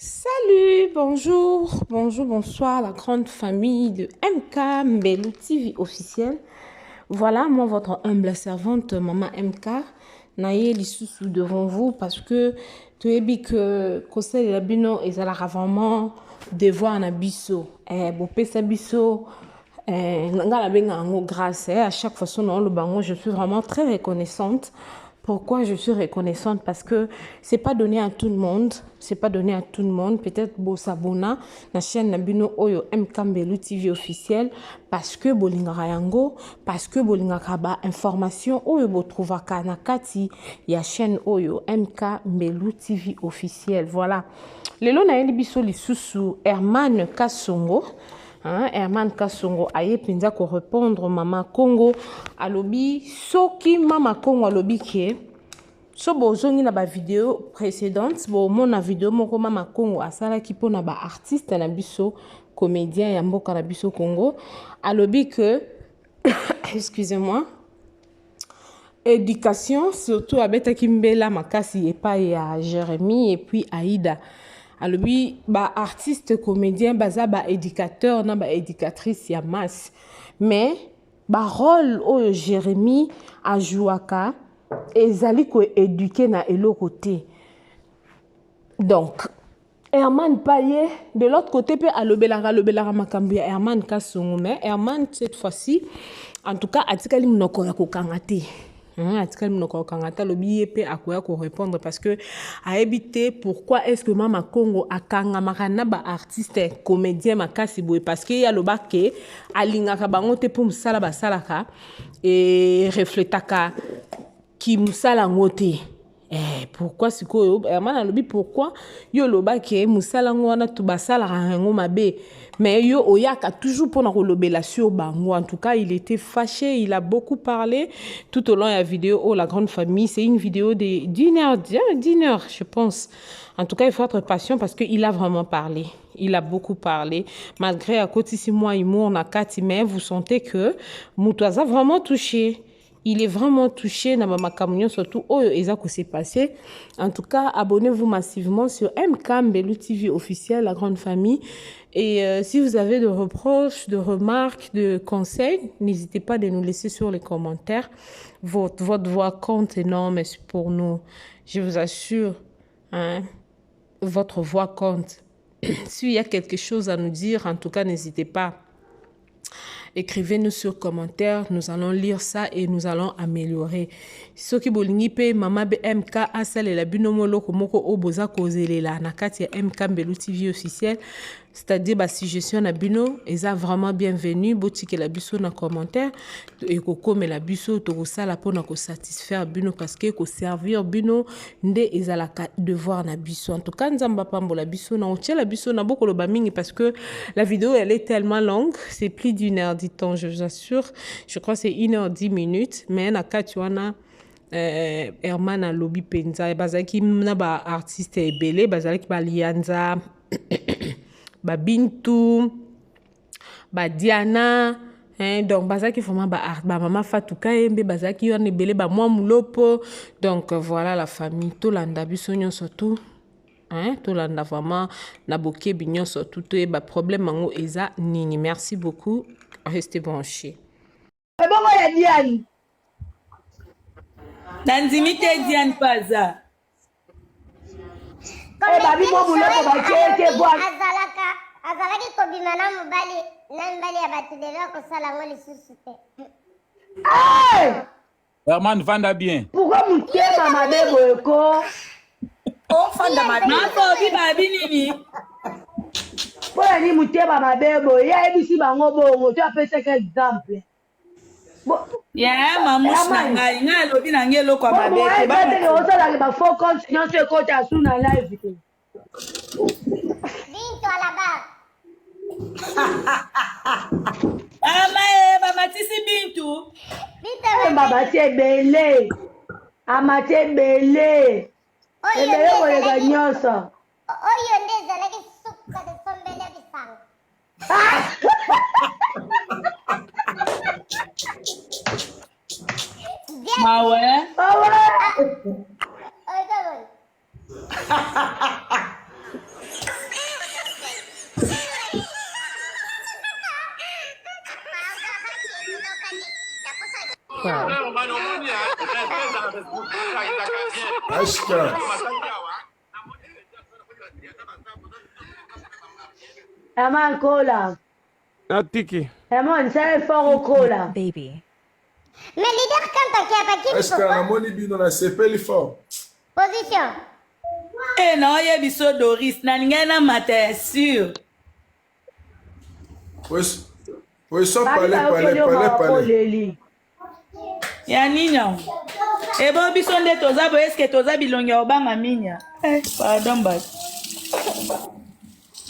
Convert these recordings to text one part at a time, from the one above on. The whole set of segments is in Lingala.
Salut, bonjour, bonjour, bonsoir, la grande famille de MK Mbelou TV officiel. Voilà, moi, votre humble servante, Maman MK, naye lisusu devant vous parce que tu es dit que Kosel et Labino et Zala vraiment devoir en abisso. Bopesa bisso, ngala benga ango grâce. À chaque fois, le bango, je suis vraiment très reconnaissante. Pourquoi je suis reconnaissante? Parce que c'est pas donné à tout le monde. C'est pas donné à tout le monde. Peut-être bo sabona na chaîne Nabino Oyo MK Mbelou TV officiel parce que bolinga yango, parce que bolinga kaba information Oyo bo trouvaka na kati ya chaîne Oyo MK Mbelou TV officiel. Voilà. Lelo na yeli biso lisusu Herman Kasongo. Herman Kasongo aye penza ko répondre Mama Congo alobi soki Mama Congo alobi ke so bozongi na ba vidéo précédente bo mona vidéo moko Mama Congo asala ki pona ba artiste na biso comédien ya mboka na biso Congo alobi que excusez-moi éducation surtout abeta kimbela makasi epai ya Jérémy et puis Aïda. Alors oui, bah artiste comédien baza ba éducateur na ba éducatrice ya masse mais ba rôle o Jérémy a jouaka ezali ko éduquer na eloko te. Donc Herman Paye de l'autre côté peut alobelaka makambo ya Herman Kasongo mais Herman cette fois-ci en tout cas atikali mnoko ya kokanga te. Atikali mnoko kangata lobi pe akoya ko répondre parce que a éviter pourquoi est-ce que Mama Congo akanga makana ba artiste comédien makasi boy parce que ya lobake alingaka bango te pour musala basalaka et reflétaka ki musala ngote. Pourquoi sikoyo Herman alobi pourquoi yo lobake musala ngwana to basala rango mabe mais yo oyaka toujours pour na kolobela sur bango. En tout cas il était fâché, il a beaucoup parlé tout au long de la vidéo. Oh la grande famille, c'est une vidéo d'une heure je pense. En tout cas il faut être patient parce que il a vraiment parlé, il a beaucoup parlé malgré à côté 6 mois humour na kati mais vous sentez que Moutouaza vraiment touché. Il est vraiment touché dans ma communion, surtout oh eza que c'est passé. En tout cas, abonnez-vous massivement sur MK Mbelou TV officiel, la grande famille. Et si vous avez de reproches, de remarques, de conseils, n'hésitez pas de nous laisser sur les commentaires. Votre voix compte énorme pour nous. Je vous assure, hein, votre voix compte. S'il y a quelque chose à nous dire, en tout cas, n'hésitez pas. Écrivez-nous sur commentaire, nous allons lire ça et nous allons améliorer. Ce qui bolingi pe mama BMK asale la binomolo komoko oboza kozelela na kati ya MK Mbelou TV officiel, c'est-à-dire ba suggestion na bino eza vraiment bienvenue botike la biso na commentaire et ko comme la biso to ko sala pona ko satisfaire bino parce que ko servir bino nde ezala devoir na biso. En tout cas nzamba pambola biso na otia la biso na bokolo ba mingi parce que la vidéo elle est tellement longue, c'est plus d'une heure du temps, je vous assure. Je crois que c'est 1h10 mais na kati wana Herman a lobby penza bazaki na ba artiste ebele bazaki ba Lianza ba Bintou ba Diana donc bazaki vraiment ba mama Fatou Kayembe bazaki yon ebele ba moi mulopo donc voilà la famille tolanda biso nyonso surtout tolanda vraiment na boke binyon surtout to ba problème mango eza nini. Merci beaucoup, restez branchés. Nanzimi te Diane Paza. Babi mo buloko ba cheke bwa. Azalaki kobima na mobali ya bato deja kosala ngo lisusu te. Herman vanda bien. Pourquoi mutema mabebo eko? Oh fanda mabebo. Mako bibabi nini? Pona ni mutema mabebo ya ebisi bango bongo tu apesa ka exemple. Yeah, mamush na ngai ngai lobi na ngelo kwa mabete ba te o sala ba focus nyonso eko ta suna live te. Bintu alaba. Mama tisi Bintu. Bintu Baba tebele. Amate bele. Ebele ko lega nyonso. Oyo nde ezalaki suka de sombele bisanga. Mawe. Ashka. Aman Kola. Natiki. Aman, ça est fort au Kola. Baby. Mais leader quand qui a pas qui Ashka, la moni bino na sepeli fort. position. Eh non, il y a biso Doris, na ngena mate sûr. Oui, so palais. Ya ninya. E bo biso nde toza bo eske toza bilongi obanga minya. Pardon ba.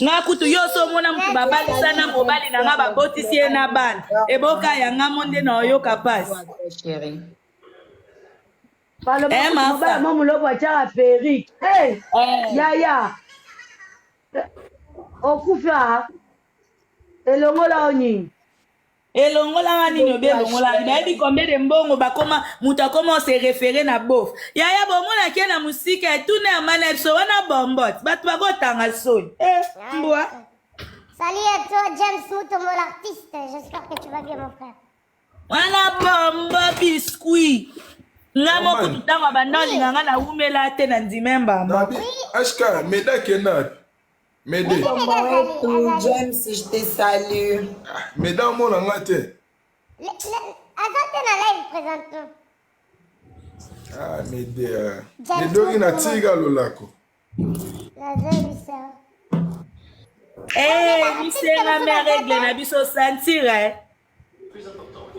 Nga kutu yo so mona mutu babali sana mobali na nga babotisi ye na bana. E boka ya nga monde na oyo kapasi. Chérie. Mama muloko achara Perik. Hey, Yaya. Okufa. Elongola oni. Elongola ngani nyobe elongola. Nayebi combien de mbongo bakoma mutu akoma se référer na bof. Yaya bomona ke na musika etune ya mana so wana bombot. Batu bakotanga soni. Mbwa. Salut à toi James Moutomo l'artiste. J'espère que tu vas bien mon frère. Wana bombo biscuit. Nga moko tutanga bandoli nga na umela te na ndimemba. Ashka, meda kenat. Mede. James, je te salue. Meda mona ngate. Attends, na live présente. Ah, mede. Mede ina tiga lolako. Misenga me règle na biso sentir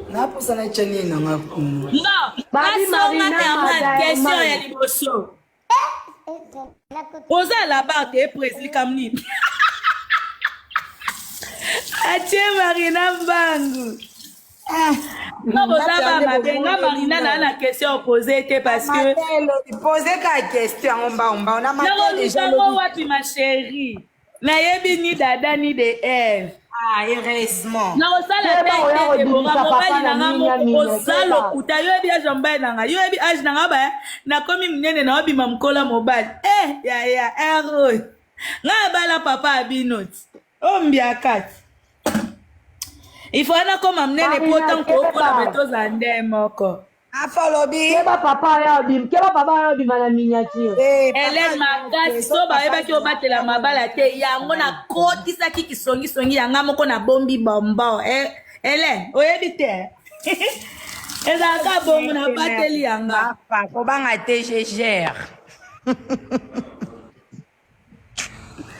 Na posa na chani na ngaku. Non, basonga te question ya liboso. Oza la barre te presli kamni. Atie Marina Mbangu. Non, oza ba mabenga Marina na question posée te parce que poser ka question on a maté déjà le wapi ma chérie. Na yebi ni dada ni de Eve. Ah, heureusement. Na osala te mobali na nga moko osala okuta yo ebi age mobali na nga yo ebi age na nga ba nakomi munene na obima mukola mobali ya ero nga bala papa abinoti ombia kati ifo ana koma munene potan ko kola betoza nde moko afolobi Keba papa ya obima na miniature. Hélène makasi so bayebaki obatela mabala te yango na kotisaki kisongisongi yanga moko na bombi bombo Hélène oyebi te ezalaka bongo na bateli yanga kobanga te gégère.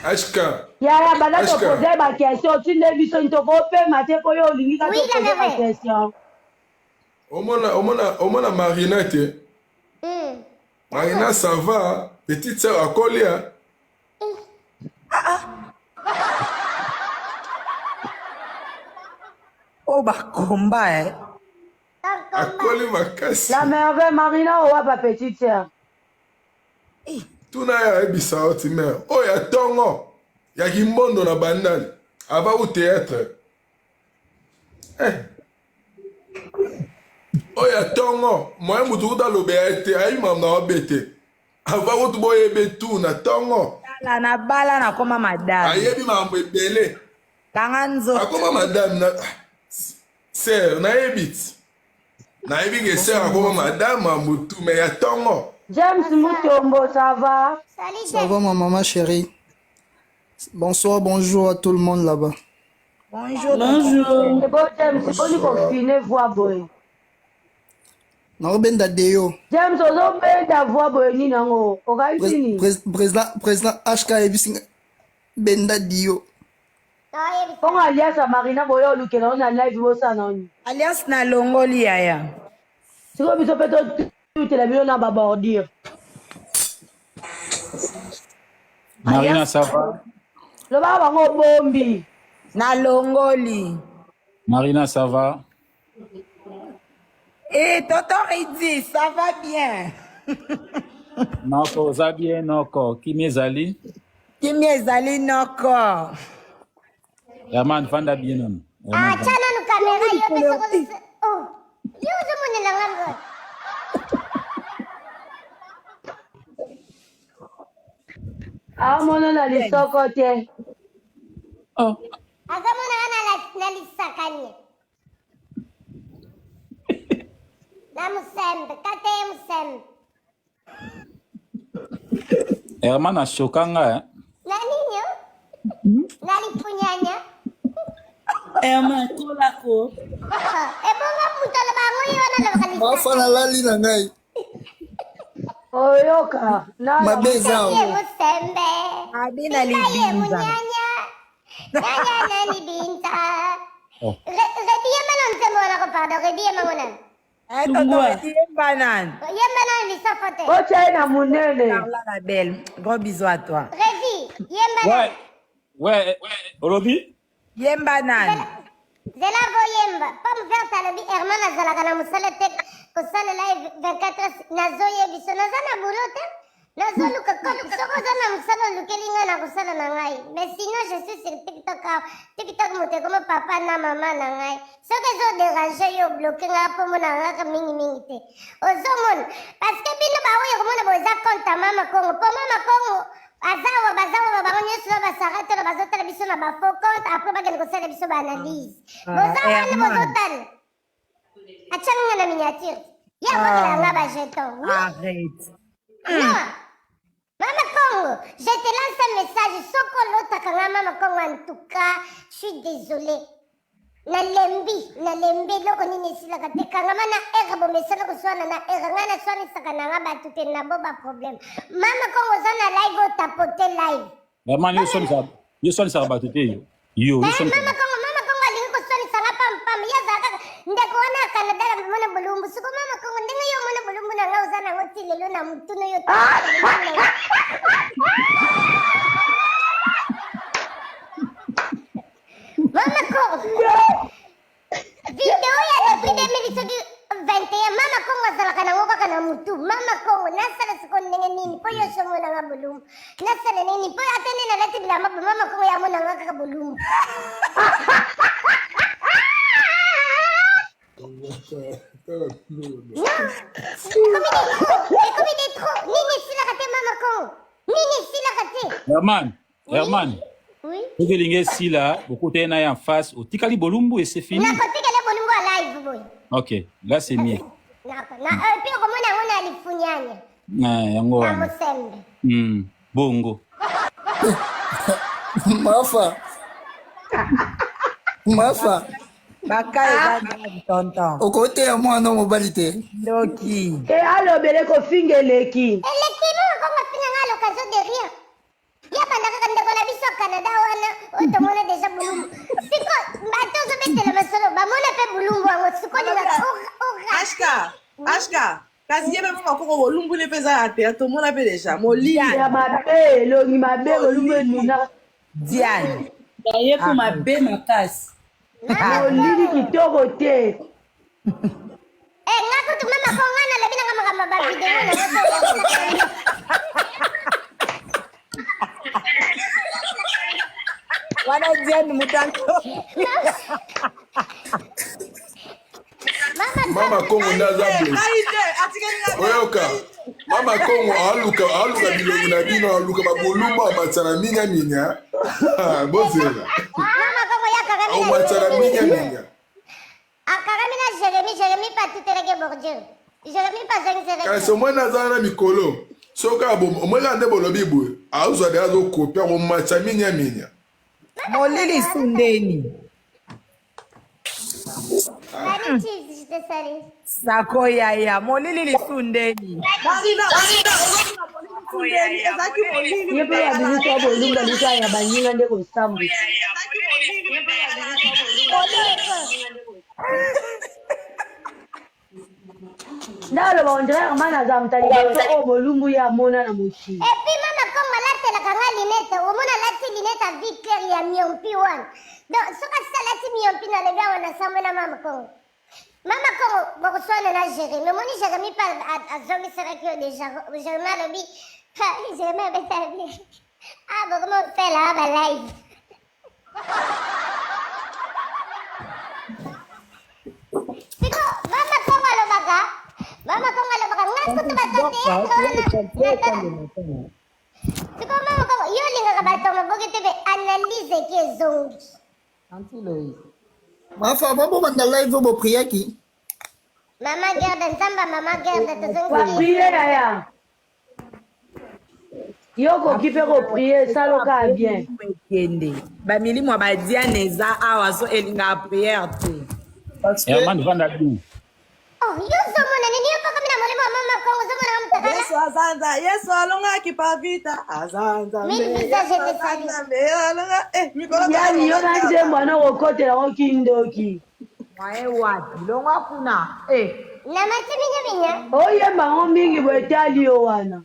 Ashka. Yaya bana to poser ba question tu ne biso ntoko pe mate ko yo lingi ka to poser ba question. Omona Marina te. Marina ça va, petite sœur à Colia. Oh ba combat À Colia makasi. La merveille Marina ou pas petite sœur. Tuna ya ebisa oti mère. Oh ya tongo. Ya kimbondo na bandali. Ava au théâtre. Oya tongo moya mutu kuta lobe ete ayi mam na obete ava kutu boye betu na tongo na bala na koma madame ayebi mambo ebele kanga nzo akoma madame na sœur na yebit na yebi ke sœur akoma madame mambo tu mais ya tongo James Moutombo ça va? Salut Ça va ma maman chérie. Bonsoir, bonjour à tout le monde là-bas. bonjour C'est bon James, c'est bon confiné voix boy. Narbenda Deyo. James ozo benda voix boy ni nango. Okaitini. Président HK Ebisinga Benda Dio. Ponga alias a Marina boyo lukela na live bosa noni. alias na longoli yaya Siko biso peto tu la bio na ba bordure. Marina, ça va? Lo ba bango bombi. na longoli Marina, ça va? tonton Ridi ça va bien Noko, ça bien, Noko. Kimi ezali? kimi ezali noko Yaman, fanda bien, non? Chana no camera yo peso ko oh. Yo zo mo nila ngamgo. Amono na lisoko te. Oh. Agamo na lisakanye. Na musembe, kate musembe. Herman ashokanga, hein? Nani nyo? Nani punyanya? Herman kolako. Ebonga mutala bango yona la bakalisa. Mafa lali na ngai. Oyoka. Mabeza. Ye musembe. Abina Ye libinza. munyanya. Nyanya nani binta. Rediye manon semona ko pardon. Rediye mangona. Banane. Ye manon lisafote. Ocha na munene. Carla la belle. Gros bisous à toi. Redi. Ye manon. Ouais. Olobi? Yembanane. Zela voyemba. Pas me faire talobi Herman azala kana musala tek. Kosala live 24 heures. Nazo yebiso. Nazana bulote. Nazo luka kono. Soko zana musala lukelinga na kusala na ngai. Mais sinon je suis sur TikTok. TikTok mute comme papa na mama na ngai. Soko zo déranger yo bloquer nga po mona nga mingi te. Ozomon. Parce que bino ba oyo komona boza konta mama Kongo. Po mama Kongo. Bazawa bango nyonso basarate na bazotala biso na bafo compte après bakende kosala biso baanalyse bozawana bozotala acanga na miniature ya bokelanga bajeton Arrête. non mama Congo je te lance un message soko olotaka nga mama Congo en tout cas je suis désolé nalembi eloko nini esilaka te kangama na ere bomesana koswana na ere ngai naswanisaka na nga bato te na bo baproblème mama Congo oza na live otapote live Herman, yo swanisaka bato te yo. Yo mama Congo alingi koswanisa nga pampam ye azala kaka ndeko wana ya Canada na mona bolumbu siko mama Congo ndenge yo mona bolumbu na nga oza nango ti lelo na mutuna yo mama Congo video ya depuis 2021 mama Congo azalaka nango kaka na mutu mama Congo nasala siko ndenge nini mpo yo somona nga bolumbu nasala nini mpo ata nini nalati bilamba bo mama Congo yamona nga kaka bolumbu ekomi de trop nini esilaka te mama Congo nini esilaka te Herman. oui Okelinga esila, bokote na en face, otikali bolumbu et c'est fini. nakotikele bolumbu ya live boy Ok, là c'est mieux. puis okomona yango na lifunyanya Yango na wana. mosembe Bongo. Mafa. Bakay tonton. Au côté ya mwana mobali te. Doki. alobele kofinga eleki eleki mama Congo afinga nga l'occasion de rien ya bandaka ndeko na biso Canada wana oyo tomona deja bulumbu siko bato ozobetela masolo bamona mpe bulumbu yango sikolinga Ashka kasi ye mpe makoko bolumbuni mpe eza ya te tomona mpe deja molili ya mabe elongi mabe bolumbu enuna Diane. Ye ko mabe makasi. molili kitoko te nga kutu mama Congo nga nalobi nanga makambo bavideo na Wana Diane mutanto. Mama Congo ndaza bo. Oyoka. Mama Congo aluka bilongo na bino aluka babolumbu amatsana minya. Bozela. mama Congo ya kakami Au matsana minya. akakami na Jérémy pa tuteleke Bourdieu Jérémy pa zengizele Kasi omwana aza na mikolo soki omweka nde bolobi boye azwa de azokopia komatsa minya. Molili sundeni. Salut cheese, je te salue. Sako yaya. Molili lisundeni. ye mpe babimisa bolumbu alisa ya banyinga nde kosambu ndaloba ondire kama naza motali bato oyo bolumbu ya mona na mokili Et puis mama Congo alatelaka nga linete omona alati linete ya vie claire ya miompi wana donc soki asisi alati miompi na lebi awa nasambo na mama Congo bokoswana na Jérémy omoni Jérémy mpe azongiselaki yo deja Jérémy alobi Jérémy abetala bie bokoma ofela balive siko mama Congo alobaka nga kutu bato siko mama Congo yo olingaka bato maboki te mpe analyse eki ezongi Mafa babobanda live bopriaki. mama Gerda nzamba mama Gerda tozongi baprile na ya Yoko qui fait prier ça loka bien. Bamilimo badia neza awa so elinga prière te. Herman Vanda Bien. Oh, yo somona nini yo paka mina molimo mama Kongo somona mtakala. Yesu azanza, Yesu alonga kipavita, azanza. Mille visages de salut. Alonga, mikolo. Yani yo na nzembo na kokotela ko kindoki. Mwae wapi? Longa kuna. Na mati minya. Oyemba ngo mingi bwetali yo wana.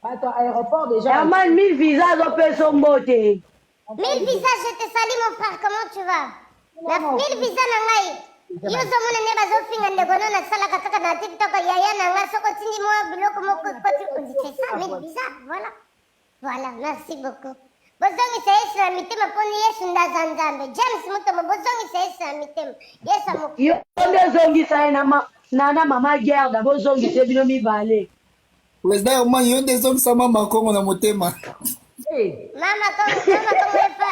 Attends, aéroport déjà. Herman, 1000 visas au peso mbote. 1000 visages, je te salue mon frère, comment tu vas? Na 1000 visas na ngai. Yo somona ne bazofinga ndegono na sala kaka na TikTok yaya na nga soko tindi mo biloko moko poti ondite ça 1000 visas, voilà. Voilà, merci beaucoup. Bozongi se Yesu na mitema poni Yesu ndazanzambe. James Mutomo bozongi se Yesu na mitema. Yesu amu. Yo ndezongi sa na mama Gerda bozongi se bino mibale. Président Herman, yo ndezongi sa mama Kongo na motema. Mama Kongo efa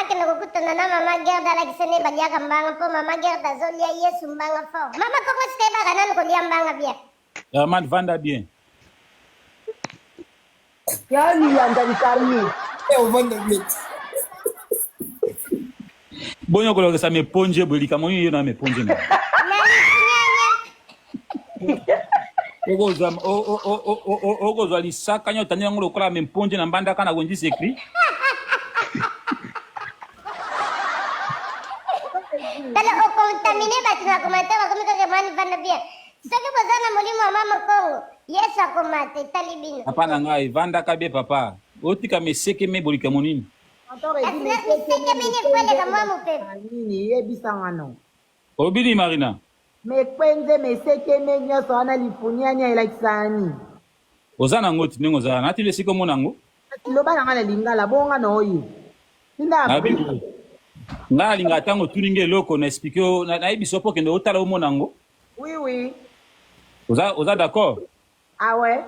akena kokutana na mama Gerda la kisene baliaka mbanga po mama Gerda zolia Yesu mbanga fo. Mama Kongo steba kana kolia mbanga bia. Herman Vanda Bien. Yani yanda likami. Vanda Bien. Bonyo koloka sa me ponje bolika mo yo na me ponje na. Ogo lisaka nyo tanya ngo lokola me ponje na mbanda kana gonji sekri. Dala o contaminer batina komata bakomika ke mani Vanda Bien. Soki bozana molimo wa mama Kongo. Yesu akomate talibino. Hapana ngai Vanda kabe papa. Otika me seke me bolika monini. Miseke menye kwele kama mupepe. Nini yebisanga no. Obili Marina. Mekwenze meseke menyo so ana lifunyanya ila kisani. Ozana ngoti ningo za nati le siko monango. Loba na ngala lingala bonga no yi. Tinda. Abi. Nga linga tango tuninge loko na expliquer na ibiso po kende otala o monango. Oui. Oza d'accord? Ah ouais.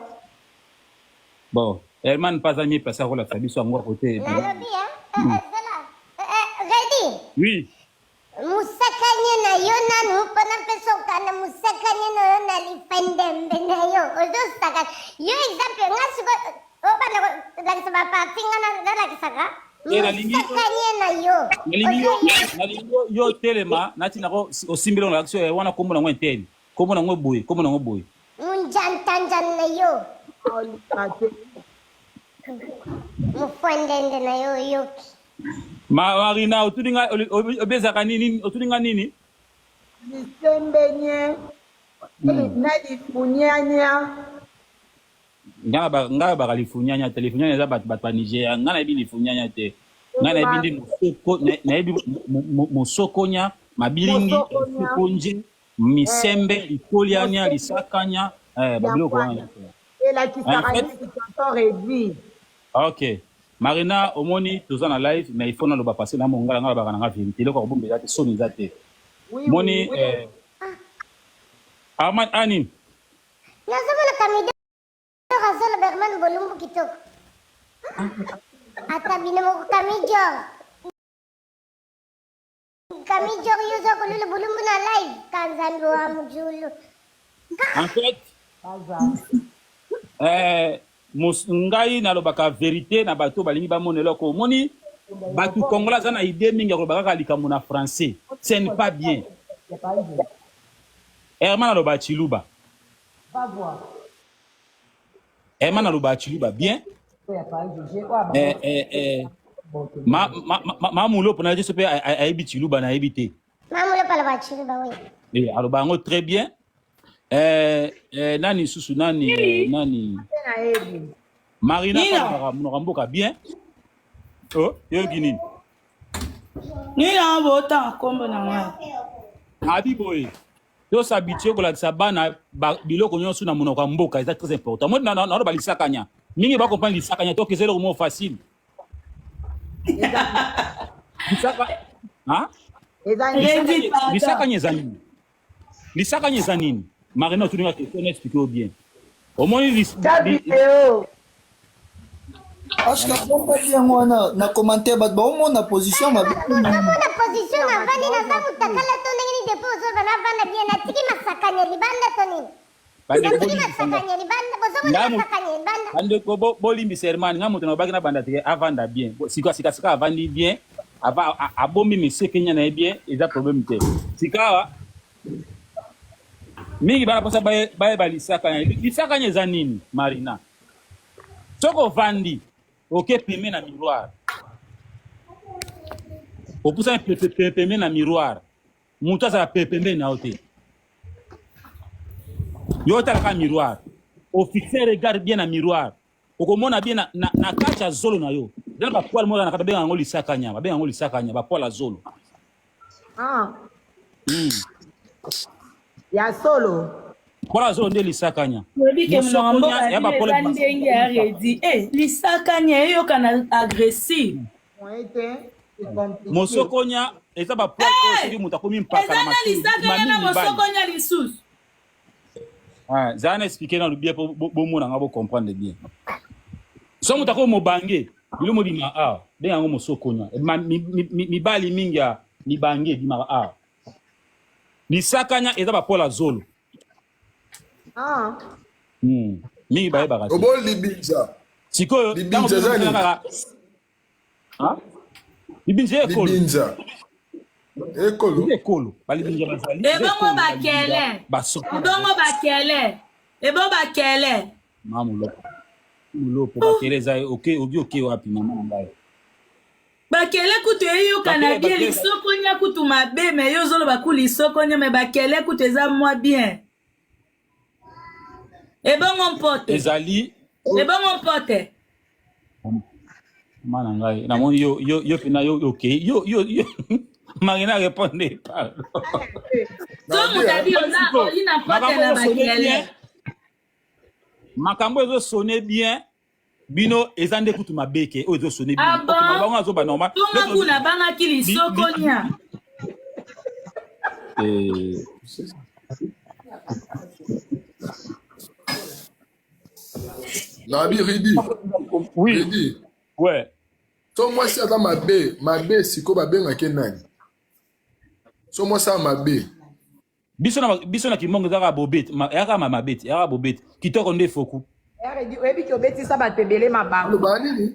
Bon, Herman pas ami passer la famille soit moi côté. Nalobi ready? Oui. Musakanye na yo nanu pana peso kana musakanye na yo nalipendembe na yo. Ozo saka. Yo example ngasuko obana lagisaba pa tingana lakisaka. Musakanye na yo. Yo telema nati nako osimbelo na action wana kombo na ngwe tel. Kombo na ngwe boy. Munjantanjan na yo. Mufwendende na yo yoki. Marina otulinga obezaka nini otulinga nini? Lisembenye. Nadi funyanya. Nga ba lifunyanya telefunyanya za bat Nigeria nga na bi lifunyanya te. Nga na bi ndi musoko na bi musokonya mabilingi konje misembe likolianya lisakanya babiloko wana. Ela kisakanya kisanto réduit. OK. Marina omoni toza na live mais il faut na loba passer na mongala nga ba na vérité loko bombe za te soni za te. Moni Ahmad Anin. Nazama kamide Razol Berman bolumbu kitoko. Ata binemo kamijo. Kamijo yuzo kolule bolumbu na live kanzambi wa mjulu. En fait ngai na lobaka vérité na bato balingi ba monelo ko moni batu kongola za na idée mingi ko baka likambo na français ce n'est pas bien. Herman aloba chiluba. Va voir. Herman aloba chiluba bien. Mamulo pona je sope aibi chiluba na ebité. Mamulo pala ba chiluba oui. Et aloba ngo très bien. Nani susu nani Marina pa mboka bien. Oh, yo gini. Ni na bota kombo na nga. Habiboy. Yo s'habituer ko la sabana biloko nyonso na monoko mboka, c'est très important. Moi na ba lisakanya. Mingi ba comprendre lisakanya to que c'est le mot facile. Lisaka. Hein? Lisakanya zanini. Marina tu n'as pas expliqué bien. Au moins il vidéo. Parce que on pas bien moi na commenter ba bon na position ma. Na position na vani na sabu takala to nini depose bana vana bien na tiki masakanya libanda to nini. bandeko bolimbisa hermani nga moto na obaki na banda te avanda bien sika avandi bien abombi monsieur kenya na ye bien eza problème te sika awa mingi bana posa bayeba lisakanya eza nini marina soki ovandi oke peme na miroir opusa peme na miroir moto azala pembe na yo te yo otalaka miroir ofixe regarde bien na miroir okomona bien na kati ya zolo na yo dana bapoile moko na kati babenga yango lisakanya bapoile ya zolo ya solo poile ya zolo nde lisakanya ya bapoile ndenge ya redi lisakanya eyokana agressive mosokonya eza bapoile oyo soki moto akomi mpaka na lisakanya na mosokonya lisusu zana expliquer na bien pour bomona nga bo comprendre bien so moto akomi mobange bilo bima awa benga yango mosokonya mibali mingi ya mibange bimaka awa lisakanya eza bapoile ya zolo mingi bayebaka obo libinza sikoyo libinza ekolo balibinza bazali ebongo bakele mamulopo bakele eza oki wapi mama ngai bakele kutu eyokana bien lisokonya kutu mabe me yo ozoloba ku lisokonya me bakele kutu eza mwa bien ebongo mpote ezali ebongo mpote mana ngai namoni yo pena yo okay yo Marina répondait pas. Makambo ezo sonner bien. Bino ezande kutu mabeke o ezo sonner bien. Bango azo ba normal. Tonga kuna banga kili sokonya. Nabi Ridi. Oui. Ridi. Ouais. So moi si ata mabe siko babenga ke nani. So moi ça mabe. Biso na kimongo zaka bobet, yaka mabet, yaka bobet. Kitoko nde foku. Ebi ki obeti sa batebele mabango. Lo bani ni?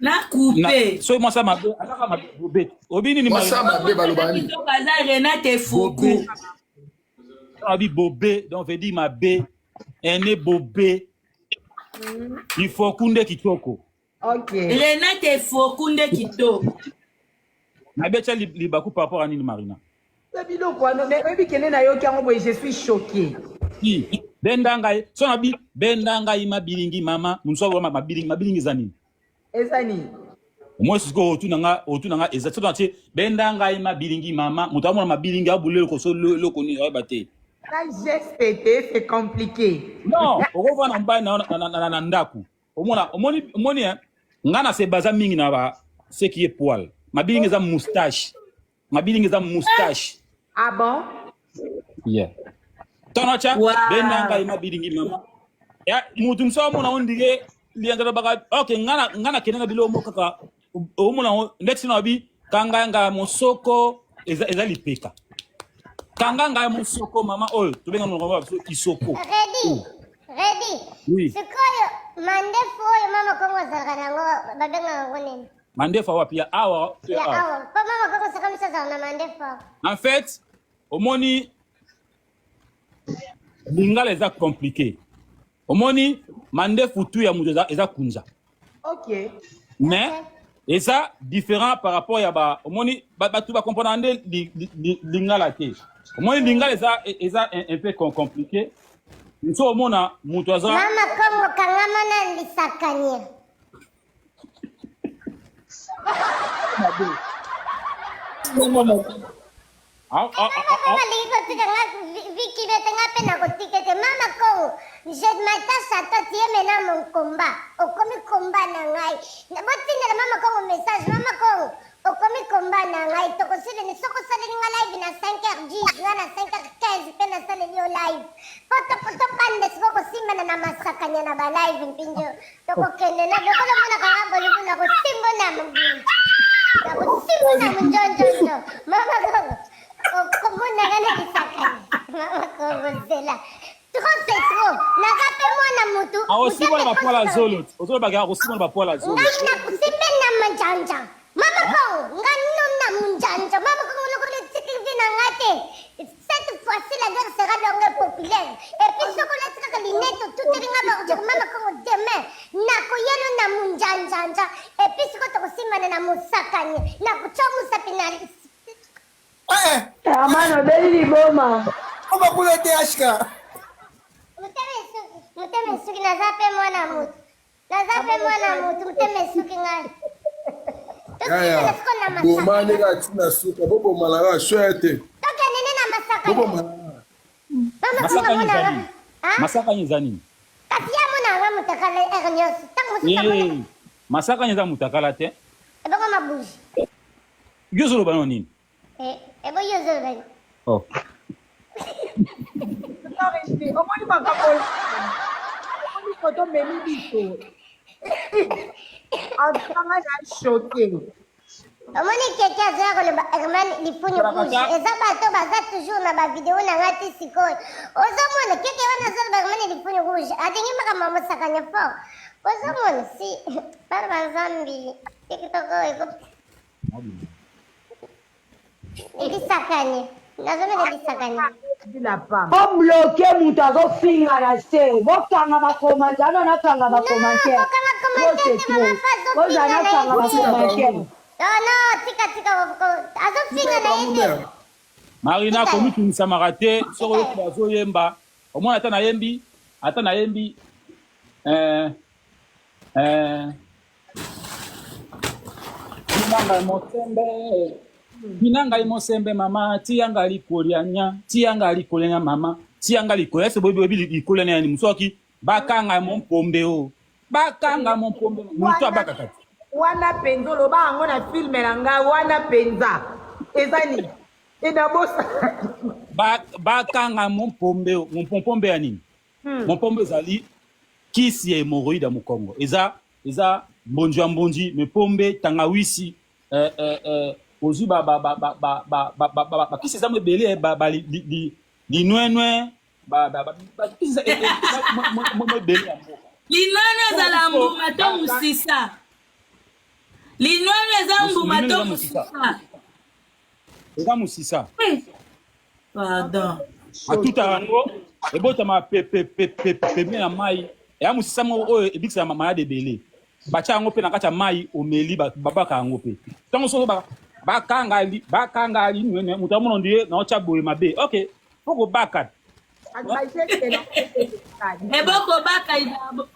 Na coupe. So moi ça mabe, yaka mabet. Obini ni moi ça mabe ba lo bani. Kitoko za Renate foku. Abi bobé, donc veut dire mabe, ene bobé. Il faut kunde kitoko. Okay. Renate fokunde kitoko. Na becha libaku par rapport à Nini Marina. Je suis choqué. Bendangai, so nabi bendangai mabilingi mama, munso wa mabilingi zani. Ezani. Moi c'est ko otunanga exactement tu bendangai mabilingi mama, mutamona mabilingi abulelo ko so loko ni bate. Ça geste c'est compliqué. Non, on va na na ndaku. Omoni ngana se baza mingi na ba ce qui est poil. Mabilingi za moustache. Ah bon? Yeah. Tonacha benanga mabilingi mama. Ya mutum so mona ondige lianga baka okay ngana kenanga bilo mo kaka omona next na bi kanga mosoko eza lipeka. Kanga mosoko mama oyo tubenga ngomba isoko. Ready. Oui. Sikoyo mandefo yo mama kongo zalaka nango babenga ngo nini? Mandefa wapi ya awa? Ya awa. Pa mama kongo sakamisa za na mandefa. En fait, omoni lingala eza compliqué. Omoni mandefu tu ya muza eza kunza. OK. Mais eza différent par rapport ya ba omoni tu va comprendre lingala te. Omoni lingala eza un peu compliqué. Nso omona mutu aza mama kongo kangama na lisakanya. Mama kongo je m'attache à toi tu es maintenant mon combat okomi combat na ngai botindela mama kongo message mama kongo okomi combat na ngai tokosile ni soko saleli nga live na 5h10 nga na 5h15 pe na saleli yo live poto pande siko kosimbana na masakanya na ba live mpinjo tokokende na lokolo mona kanga bolivu na kosimbo na mubinjo na kosimbo na munjonjondo mama kongo okomona nga na lisakanya mama kongo zela Osibona ba poala zolo. Ozo ba ga osibona ba poala zolo. Ngana kusimbe na manjanja. Mama ko, ngano na manjanja. Mama ko no ko le tiki na ngate. Cette fois-ci la guerre sera longue et populaire. Et puis ce qu'on a tika lineto tout ringa ba ko mama ko demain. Na ko yelo na manjanja. Et puis ce ko to kusimba na musakanye. Na kuchomu sapinali. Amano beli boma. Kama kule teashka. Muteme suki nazape mwana mutu. Nazape mwana mutu muteme suki ngai. Yaya. Boma ne ga tina suka bobo malaga shwete. Toke nene na masaka. Bobo malaga. Masaka ni zani. Masaka ni zani. Kasi ya mwana nga mutakala ernyos. Tangu Eh. Masaka ni za mutakala te. Ebo mabuji. Yozolo bano nini? Ebo yozolo bano. Oh. Omoni makapol. Omoni photo memi biso. Atanga na choqué. Omoni keke azoya koloba Herman lifunyo rouge. Eza bato baza toujours na ba video na ngati sikoyo. Ozomona keke wana zoloba Herman lifunyo rouge. Adengi makama musakanya fo. Ozomona si barba zambi. Keke toko eko. Elisakanye. Nazomena elisakanye. Bon bloqué mutu azofinga na se. Bokanga bakomante. Ano nakanga bakomante. Boza nakanga bakomante. No, tika azofinga na yende. Marina komi tunisa marate soko yo bazo yemba. Omona ata na yembi. Minanga imosembe mama tiyanga likolianya mama tiyanga likolia se bobi likolianya ni musoki bakanga mompombe mutu abakakati Wana penzo loba ango na filme na nga wana penza. Ezani. Eda bosa. bakanga mompombe ya nini? Mompombe zali kisi ya hemorrhoïde mu Congo. Eza mbonji mepombe tangawisi ozu kisi za mebele linwenwe kisi za mebele ya mboka. Linwenwe ezala mbuma to musisa. Linwenwe eza mbuma to musisa. Eza musisa. Pardon. Atuta yango ebotama peme na mai ya musisa mo oyo ebikisa mama de bele bacha yango pe na kati ya mai omeli babaka yango pe ntango so bakanga ali mutu amono ndiye na ocha boye mabe ok poko baka eboko baka idabo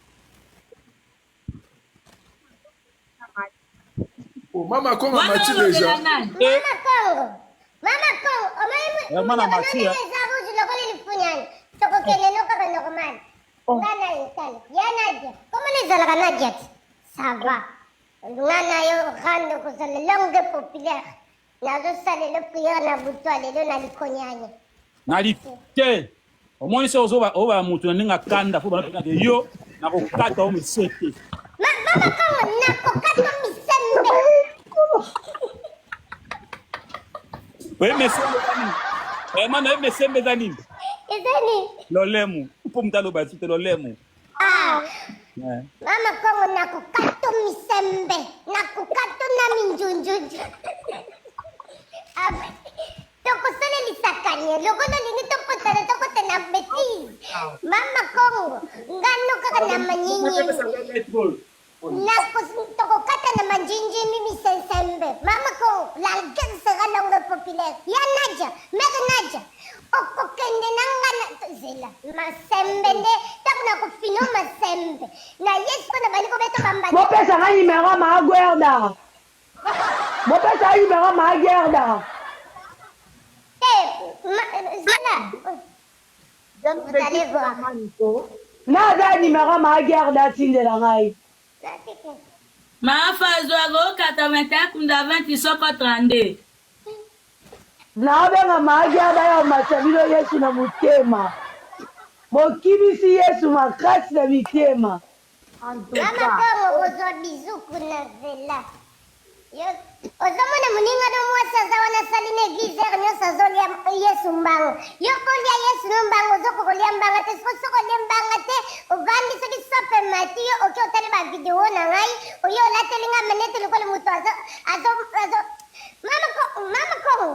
Mama Kongo mati déjà. Mama Kongo. Mama mati ya. Toko kele no kaka normal. Ngana yitali. Yanaje. Comment les alganajet? Ça va. Ngana yo rando ko sala langue populaire. Nazo sala le prière na buto alelo na likonyanya. Na lite. Omoni se oba mutu ninga kanda fo bana de yo na ko kata o misete. Mama Kongo na ko kata misembe. We mesembe zani. Mana mesembe zani. Ezani. Lolemu. Upo mtalo basite lolemu. Mama Kongo na ko kata misembe. Na ko kata na minjunjuju. Toko sole lisakanye. Lokono lini toko tena bêtise. Mama Kongo. Ngano kaka na manyinyi. Toko kata na manjinji mimi sensembe. Mama Kongo. La guerre sera longue populaire. Ya Nadia. Mère Nadia. Oko kende nanga na zela. Masembe nde. Tako na kufino masembe. Na yesu na baliko beto bamba. Mopesa nga numéro ma guerda. Mopesa numéro ma guerda. Vous allez voir. Nada numéro ma guerda tindela ngai. Mafazo 81 kunda 20 soko 32. Nabenga ma guerda ya masabilo Yesu na mutema. Mokibisi Yesu makasi na mitema. Mama Kongo ozwa bizu kuna zela. ozomona moninga no mwasi aza wana asali na eglize ere nyonso azolia yesu mbango yo kolia yesu no mbango ozokokolia mbanga te soko olia mbanga te ovandi soki sope mati yo oki otali bavideo na ngai oyo olateli nga manete lokola moto mama kongo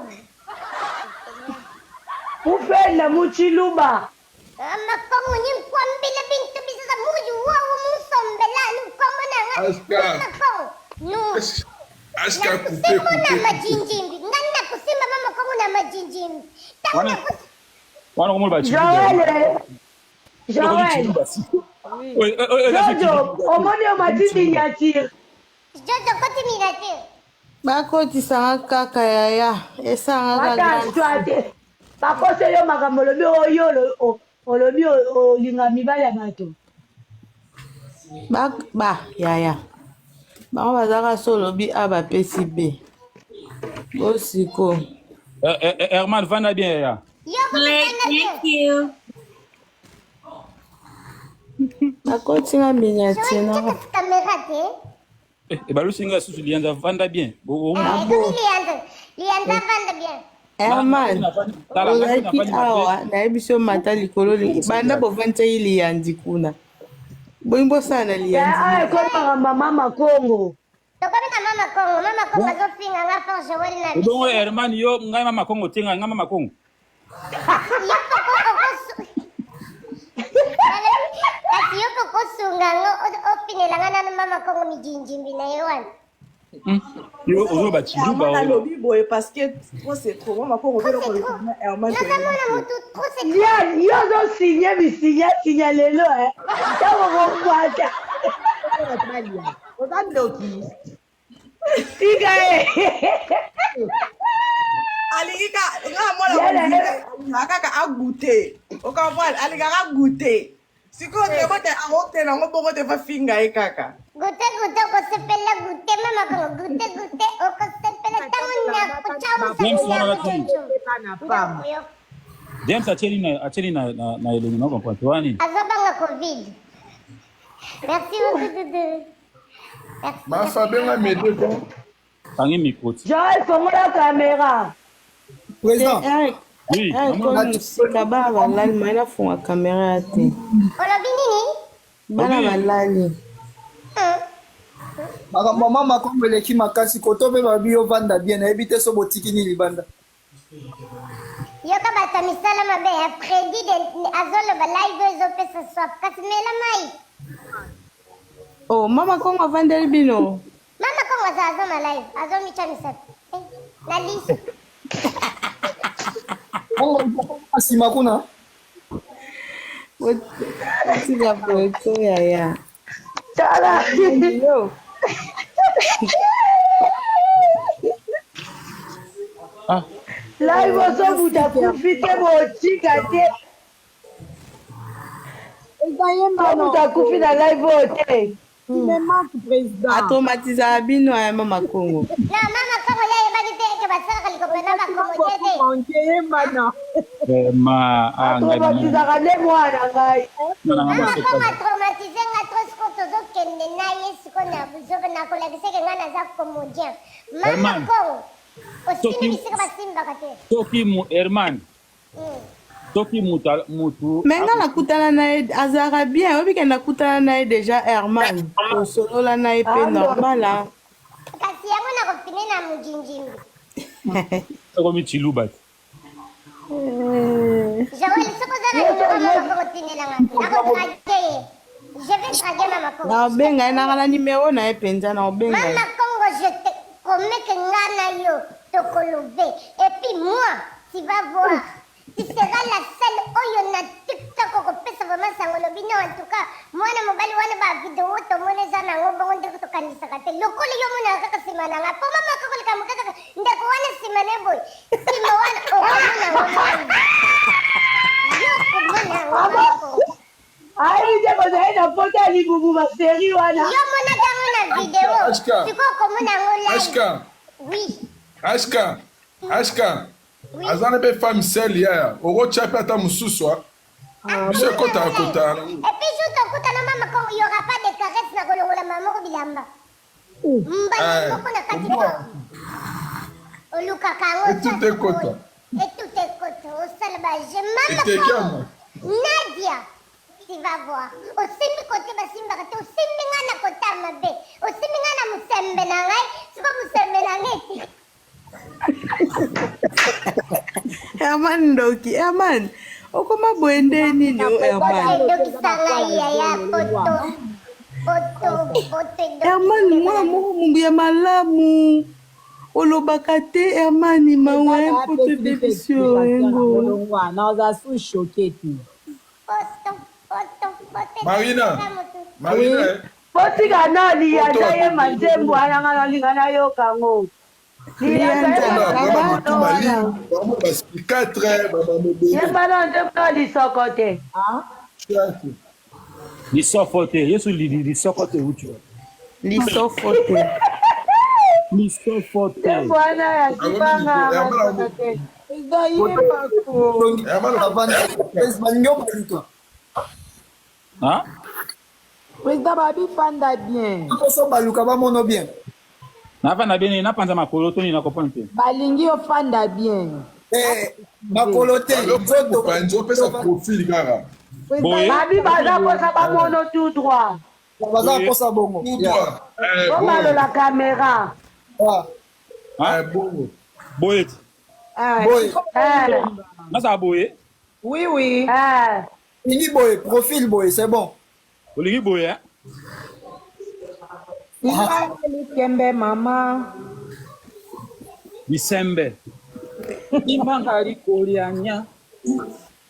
Mupenda muchiluba. Mama kongo ni mkwambile bintu bizaza muju wawo musombela ni mkongo na ngai mama kongo no Aska coupe na majinjimbi ngana kusimba mama kongo na majinjimbi wana komo ba Joël. Jojo, omoni omatindi nyatire. Jojo koti minate. Bakotisanga kaka yaya esanga kaka bakose yo makambo lobi oyo olobi olinga mibali ya bato yaya bango bazaka so olobi a bapesi be bosiko Herman vanda bien yaya Thank you. bakotinga miniature na Kamera te. balusinga susu lianza vanda bien Lianza vanda bien. Herman ozalaki awa nayebi so mata likolo banda bovantaki liyandi kuna boyi bosala na liyandi ekomaka mama kongo tokomi na mama kongo azofinga nga for Joël na biso bongo Herman yo ngai mama kongo tenga ngai mama kongo kasi yo kokosunga ngo ofinelanga nano mama kongo mijinjimbi na ye wana yo ozo bachiluba Herman alobi boye parce que trop c'est trop mama kongo velo ko Herman nazomona motu trop c'est yo ozosinye bisinya lelo ntango kokwata oza ndoki tika alingika nga kaka agute okamvana alingaka agute sikoyo te bote aote nango bongo te fa finga ye kaka gute okosepela gute mama kongo gute okosepela ntango nakucamusana James acheli na elongi na comprendre wani azobanga covid merci beaucoup Doudou Mafa benga mede ko. tangi mikoti Joël fongola kamera Président. oui sika bana balali maina funga kamera ya te olobi nini bana balali makambo mama kongo eleki makasi koto mpe babi ovanda bien nayebi te so botiki nini libanda yoka bato misala mabe ya fredi azoloba live ezopesa swap kasi mela mai oh mama kongo avandeli bino mama kongo azoma live azomicha misato na liso nsima kuna otika poto yaya tala yo live ozobuta kufi te botika te obuta kufi na live oyo te atomatizaka bino ya mama kongo na mama kongo yayebaki te eke basalaka likopena bakongo te atomatizaka nde mwana ngai mama kongo atraumatize nga tro siko tozokende na ye siko na kolakiseke nga naza comodien mama kongo osimi bisika basimbaka te soki Herman soki mutu menga nakutana na ye azalaka bien obike nakutana na ye deja Herman osolola na ye mpe normal kasi yango nakofine na mujinjimbi okomi chiluba Joël soko oza na nimero mama kotinelanga nakotrage ye je vais trage mama kongo naobenga ye nanga na nimero na ye mpenza naobenga ye mama kongo je te promets que nga na yo tokolobe et puis moi tu vas voir tu seras la seule oyo na tiktok okopesa vraiment sango lobi no en tout cas mwana mobali wana bavideo tomona eza nango bongo ndeko tokanisaka te lokolo yo monaka kaka nsima nanga mpo mama kokoleka kaka ndeko wana nsima ne boye nsima wana okomonango yo komonango ayebi te kozali na poto ya libubu baseri wana yo monaka yango na video siko okomonango live oui Ashka azana mpe femme sel yaya okotya mpe ata mosusu biso ekotaka et puis jour tokutana mama kongo y aura pas de caresse na kolongola mama moko bilamba Mbana moko na katika. Oluka kango. Et tout est content. Et tout est content. Au salba, je Et m'aime t'es pas. calme. Nadia, tu vas voir. Au simbi côté basimba kate, au simbi ngana kota mabe. Au simbi ngana musembe na ngai, siko musembe na ngai. Herman Ndoki, Herman. Okoma boende nini o Herman? Ndoki sanga ya poto. Herman, mwana moko mungu ya malamu. Olobaka te Herman mawe poto debisio engo. Naoza su choqué tu. Marina. Marina. Potika na lianza ye manzembo anangana lingana yo kango. Yembana ndemna lisokote. Lisofote. Yesu lisofote uchu. Lisofote. Lisofote. Bwana ya kipanga. Hein? Président Babi fanda bien. Koso baluka ba mono bien. Nafana bien, na panza makolo to ni na comprendre te. Balingi yo fanda bien. Makolo te. Nzoto panzo pesa profil kaka. Boye. Babi baza kosa ba mono tout droit. Baza kosa bongo. Tout droit. On parle la caméra. Hein? Bongo. Boye. Boy. Nasa boye. Oui, oui. Ini boy, profil boy, c'est bon. Olingi boye, hein? Kembe mama. Disembe. Timbanga likolianya.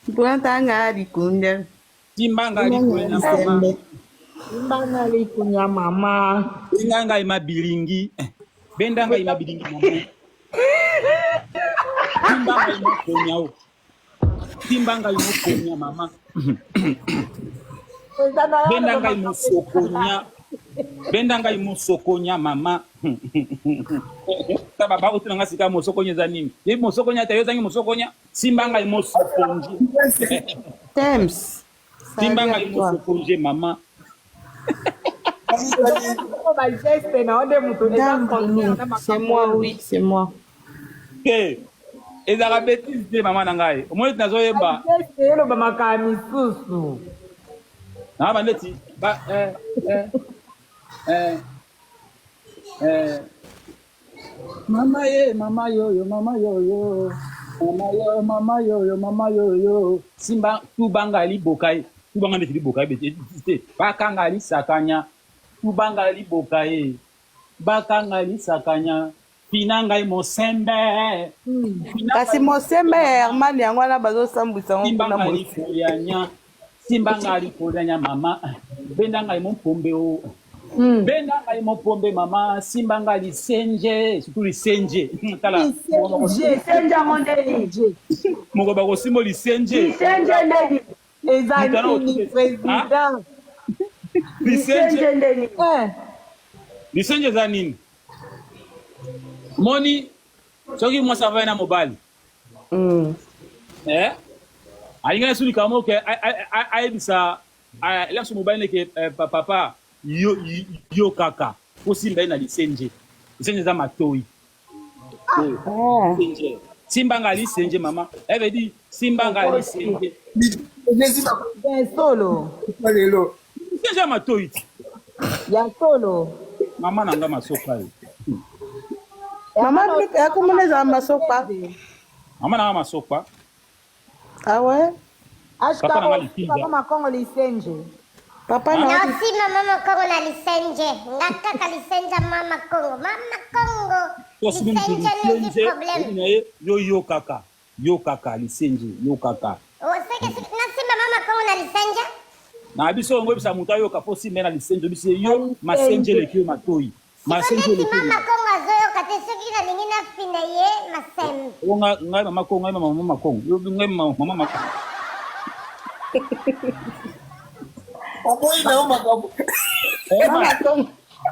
Bwantanga likunda. Timbanga likolianya mama. Timbanga likunya mama. Inganga imabilingi. Bendanga imabilingi mama. Timbanga imukonya o. Timbanga imukonya mama. Bendanga imusokonya. Bendanga imusokonya mama. Taba ba utina ngasika musokonya za nini? Ye musokonya tayo zangi musokonya. Simbanga imusokonje. Thames. Timbanga imusokonje mama. C'est moi, oui, c'est moi. Hey, ezaka bêtise te mama na ngai. Omoni nazoyeba. Elo ba makami susu. Na ba ndeti ba mama ye mama yo yo mama yo yo. Mama yo yo. Simba tubanga libokai. Tubanga ndeti libokai bêtise. Bakanga lisakanya. Tubanga libokai. Bakanga lisakanya. Pinanga mosembe. Kasi mosembe Herman yango na bazo sambwisa ngo kuna mosembe. Simbanga likolianya mama. Bendanga pombe o. Bendanga pombe mama. Simbanga lisenje. Surtout lisenje. Kala. Lisenje mondeli. Moko bako simo lisenje. Lisenje ndeli. Ezali président. Lisenje ndeli. Lisenje za nini? Moni, soki mwasa vai na mobali. Alinga suli kamo ke aibisa la su mobali ke papa yo kaka. Posimba na lisenje. Lisenje za matoi. Lisenje. Simba ngali lisenje mama. Eve di simba ngali lisenje. Solo. Lelo. Lisenje matoi. Ya solo. Mama nanga masoka. Mama akomoneza masopa. Mama na masopa. Ah ouais? Papa makongo lisenje. Papa na si mama Kongo na lisenje. Ngaka ka lisenja mama Kongo. Mama Kongo. Lisenje ni problème. Yo kaka. Yo kaka lisenje. Yo kaka. Oseke na si mama Kongo na lisenje. Na biso ngo bisa muta yo kapo si mena lisenje bisi yo masenje le kio matoi. Masenje le kio. Mama Kongo azoyo kate soki na lingina fina ye masembe. Ngai mama Kongo, ngai mama Kongo. Yo ngai mama Kongo. Aboyi na mama Kongo.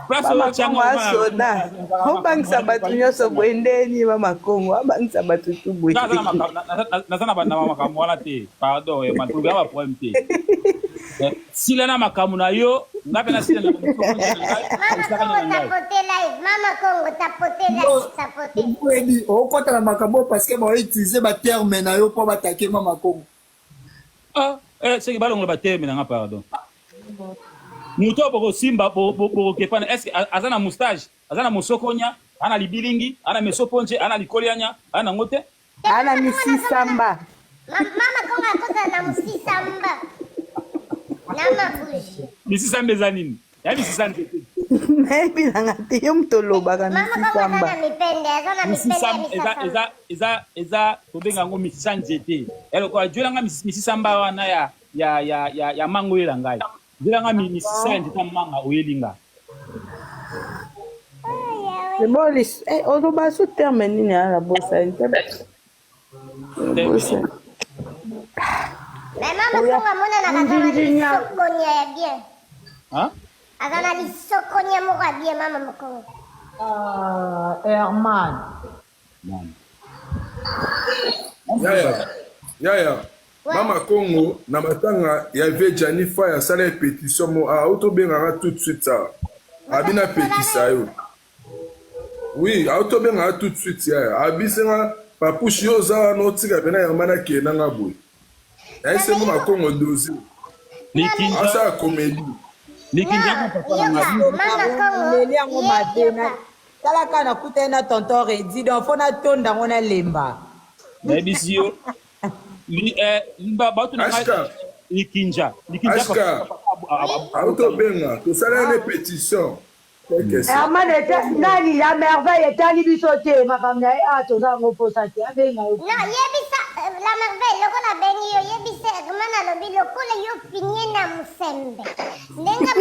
Mama Kongo asoda. Obangisa bato nyonso boye ndeni Mama Kongo. Abangisa bato tu boye. Nazana bana makambo wana te. Pardon, matuga ba problème te. Sila na makambo na yo, ngape na sila na Mama Kongo tapote live, tapote. okota na makambo parce que ba utiliser ba terme na yo pour attaquer Mama Kongo. C'est que balongo ba terme na pardon. Muto boko simba boko kepana est-ce azana moustache, azana musokonya, ana libilingi, ana mesoponje, ana likolianya, ana ngote? Ana misisamba. Mama Kongo akota na musisamba. Nama bushi. Misisamba zanini? Ya misisamba. Maybe nangate yo mtoloba ka misisamba. Mama Kongo mipende, azana mipende eza tobenga ngo misisanje te. Elo kwa jwelanga misisamba wana ya mango yelangai. Jwelanga misisanje ta manga oyelinga. Bolis, ozoba su terme nini ala bosa ntebe. Bosa. Mais Mama Kongo amona na kazana lisokonya ya bien. Hein? Azana lisokonya moko ya bien Mama Kongo. Herman. Yaya. Mama Kongo na matanga ya Vejani fa ya sala pétition mo auto bengara tout de suite ça. Abina pétisa yo. Oui, auto bengara tout de suite ya. Abisenga papushi yo za no tika bena ya mana ke na ngabwe. Ese Mama Kongo dozi. Likinja asa comédie. Likinja papa Mama Kongo. Lelia ngo matena. Kala kana kutena tonton Redi donc fona tonda ngona lemba. Ebisio. Batu na Likinja. Aska. Auto benga to sala une pétition. Herman était nani la merveille etali biso te makambo na ye toza ngo posa te abenga yo. Non, yebisa la merveille lokola bengi yo yebisa Herman alobi lokola yo finye na musembe. Nenga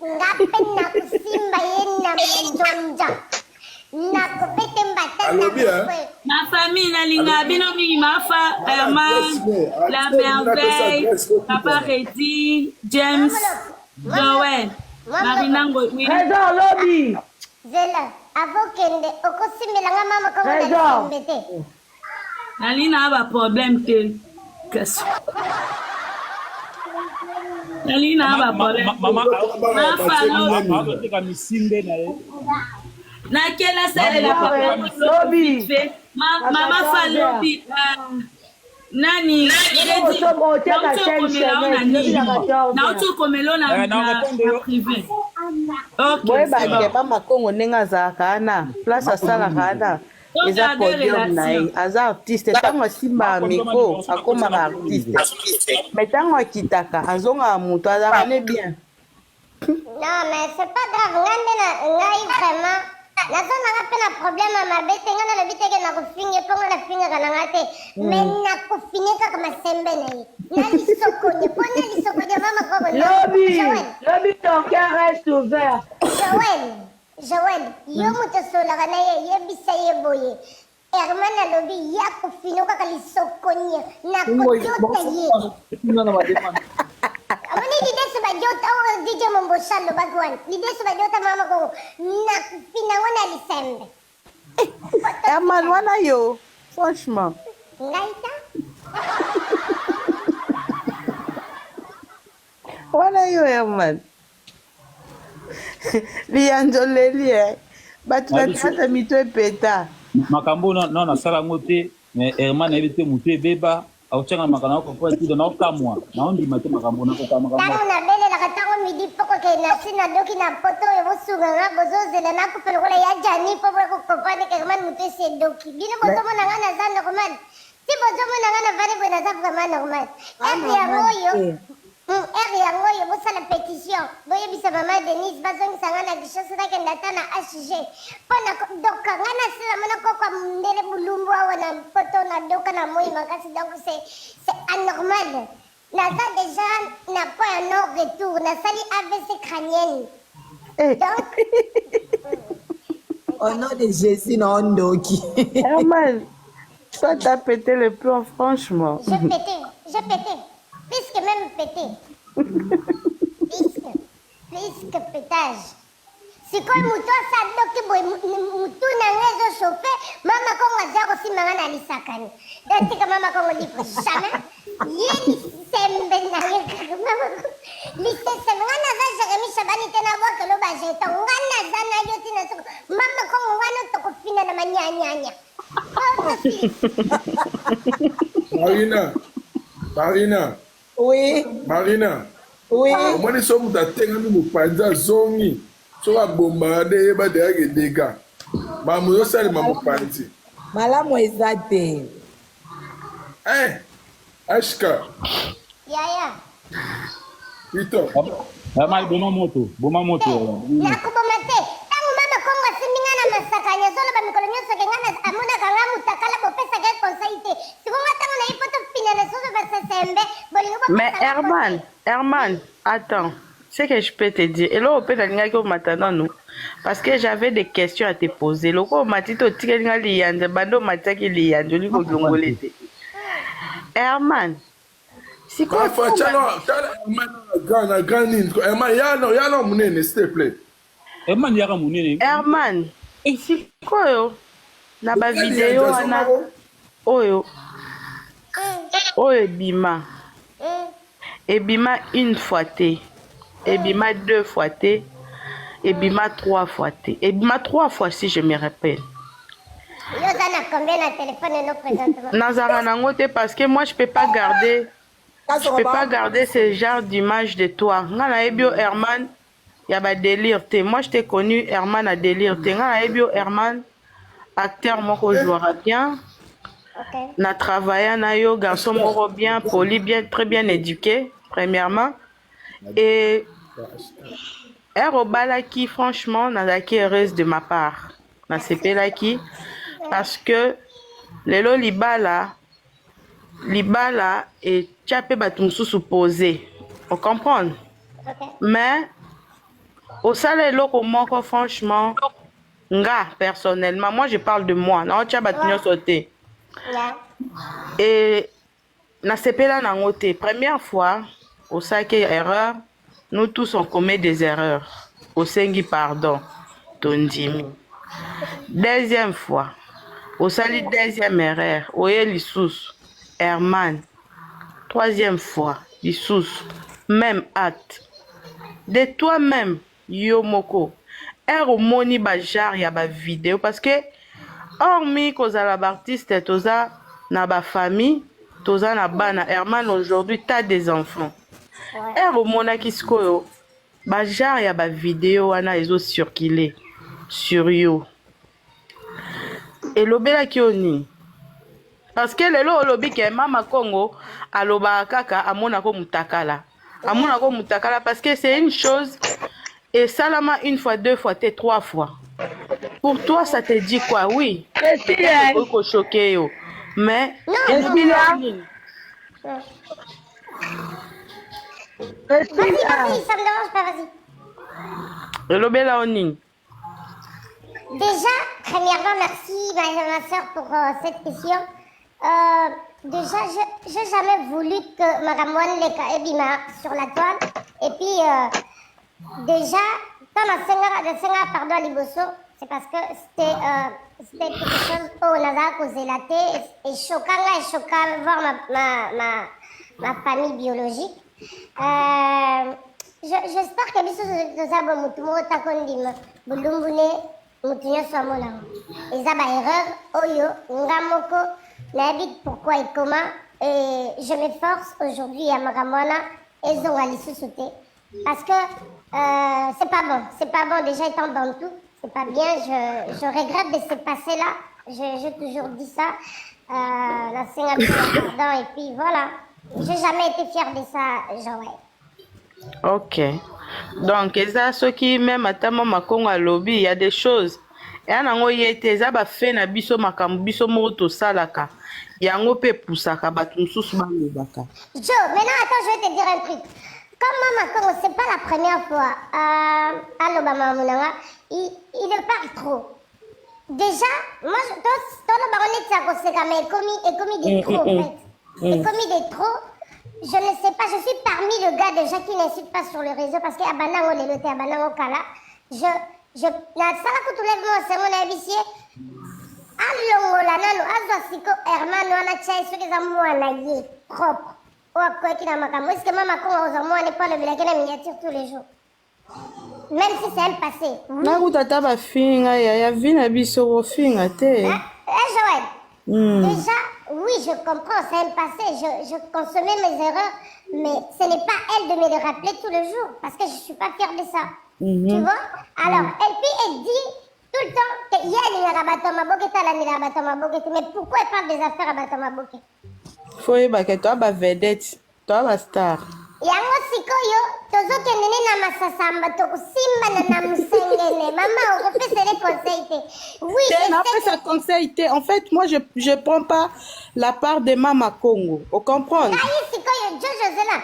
ngape na kusimba ye na mjonja. Na kopete mbata ma famille na linga bino mingi mafa Herman, la merveille, Papa Redi, James, Joël. Marinango, oui. Trésor lobby. Zela, avokende, okosimilanga Mama Kongo na limbete. Nalina aba problème te. Kaso. Nalina aba problème. Mama, na kela sale la papa lobby. Mama fa lobby. Nani nautu komelo na privé. Boye bange Mama Kongo nenga za kana place asala kana eza podium na ye aza artiste tango asimba miko akomaka artiste mais tango akitaka azonga mutu azaka ne bien. Non mais c'est pas grave ngai vraiment nazo nanga pe na problème ya mabete nga na lobi teke na kofinge mpo nga na fingaka nanga te mais na kofinge kaka masembe na ye na lisokonye mpo na lisokonye Mama Kongo Lobby ton cœur reste ouvert. Joël yo moto osolaka na ye yebisa ye boye Herman alobi ya kofinge kaka lisokonye na kotota ye amoni lideso bajota o DJ Momboshalo bagwan lideso bajota Mama Kongo na kufina ngona lisembe Herman wana yo franchement ngaita wana yo Herman lianjoleli batu batata mito epeta makambo na sala ngote Herman ebite mutu ebeba auchanga makana ko kwa tido na okamwa na ondi mate makambo na ko kama tango na bele la katango midi poko ke na sina doki na poto e bosunga nga bozozela na ko pelokola ya jani po ko kopane ke man mutu se doki bino bozomo na ngana za normal si bozomo na ngana vale bo na za vraiment normal eri yango yo bosala pétition boyebisa mama Denise bazongisa nga na gishoso nakenda ata na HG mpona doka nga na sila mona kokwa ndele bulumbu awa na poto na doka na moi makasi donc c'est anormal naza déjà na po ya non retour nasali AVC crânienne donc au nom de Jésus na ondoki Herman toi t'as pété le plomb franchement j'ai pété puisque même pété. Plus que pétage. sikoyo moto asadoki boye mutu na ngai ezochauffe mama kongo aza kosimanga na lisakani etika mama kongo libre jamais ye lisembe na ye lisembe nga naza Jérémi Shabani te nabwaka eloba jeto nga naza na yo tina soko mama kongo wana tokofina na manyanyanya Marina. Oui. Marina. Oui. Omoni so muta tengami mupanza zongi. So wa bombade yeba de age dega. Mamu yo sali mamupanzi. Malamu eza te. Ashka. Yaya. Pito. Mama boma moto. Nakuboma te. Tangu mama kongo asiminga na masakanya zolo ba mikolo nyonso ke ngana amuna kanga mutakala bopesa ke conseil. Sikonga tangu na ipoto pina na soso ba sesembe. Mais Herman, attends. Ce que je peux te dire, et là, on peut aller au matin, nous, parce que j'avais des questions à te poser. Le coup, Matito, tu as dit, bando mataki liande, lui, au Longolete. Herman, c'est quoi? Herman, c'est quoi? Na ba vidéo, ana, oyo, bima. Ebima une fois te, ebima 2 fois te, ebima 3 fois te, ebima 3 fois si je me rappelle. Nazara nango te parce que moi je peux pas garder ce genre d'image de toi. Ngana ebio Herman, y a ba délire te. Moi je t'ai connu Herman à délire te. Ngana ebio Herman, acteur moko jouera bien. Okay. Na travaillé na yo garçon moko bien poli, bien très bien éduqué premièrement et Robalaki franchement nazaki heureuse de ma part na sepelaki parce que lelo libala et tchape batumsu supposé on comprend okay. Mais au salaire loko moko franchement nga personnellement moi je parle de moi na tcha batunyo sauté. Et na sepela nango te première fois au saké erreur nous tous on commet des erreurs au sengi pardon tondimi deuxième fois au sali deuxième erreur au lissus Herman troisième fois lissus même acte de toi-même yomoko moni bajar ya ba vidéo parce que hormis kozala l'artiste toza na ba famille toza na bana Herman aujourd'hui t'as des enfants mona kiskoyo ba genre ya ba vidéo wana ezo circuler sur yo et lobela kioni parce que lelo lobi ke mama Congo aloba kaka amona ko mutakala parce que c'est une chose et salama une fois 2 fois 3 fois. Pour toi, ça te dit quoi? Oui. Faut choquer yo. Mais vas-y, ça me dérange pas, vas-y. Déjà, premièrement, merci ma soeur pour cette question. Déjà, j'ai jamais voulu que Maramouane Leka Ebima sur la toile. Et puis, déjà, quand ma senga pardon à Liboso, c'est parce que c'était quelque chose où on a causé la tête et choquant voir ma famille biologique. J'espère que nous avons mutumo takondim bulumbune mutunya samona. Et ça ba erreur oyo ngamoko n'habite pourquoi et comment et je m'efforce aujourd'hui à Magamona et zongali sous-sauté parce que c'est pas bon déjà étant bantou. C'est pas bien, je regrette de ce passé-là. J'ai toujours dit ça. La Singapour, pardon, et puis voilà. J'ai jamais été fière de ça, Joël. Ok. Donc, ça, ceux qui même à ta maman Congo lobby, il y a des choses. Et on a été ça ba fait na biso makambu biso moto salaka. Yango pe pusaka batumsu subanga baka. Jo, maintenant attends, je vais te dire un truc. Comme Maman Congo, c'est pas la première fois. Alobama Mounanga, il parle trop. Déjà, moi, dans le baronnet, c'est comme il commis des trop, en fait. Il commis des trop. Je ne sais pas, je suis parmi le gars déjà qui n'insiste pas sur le réseau parce que Abanango Lelote, Abanango Kala, je nasala kutulevemo sengo na bisie alongola nano azwa siko Herman wana chai soki za mwana ye propre oakweki na makambo est-ce que mama kongo oza mwana pas le bilaki na miniature tous les jours même si c'est un passé nakutata bafinga ya vi na biso kofinga te Joël déjà oui je comprends c'est un passé je consommais mes erreurs mais ce n'est pas elle de me le rappeler tous les jours parce que je suis pas fière de ça tu vois alors et puis elle dit tout le temps que y a les rabato maboke tala ni rabato maboke mais pourquoi elle parle des affaires rabato maboke faut yebaka toi ba vedette toi ba star yango sikoyo tozokende na masasamba tokusimbana na musengele mama okopesa les conseils te oui ça conseil te en fait moi je prends pas la part de Mama Congo au comprendre ngai sikoyo Jojo Zela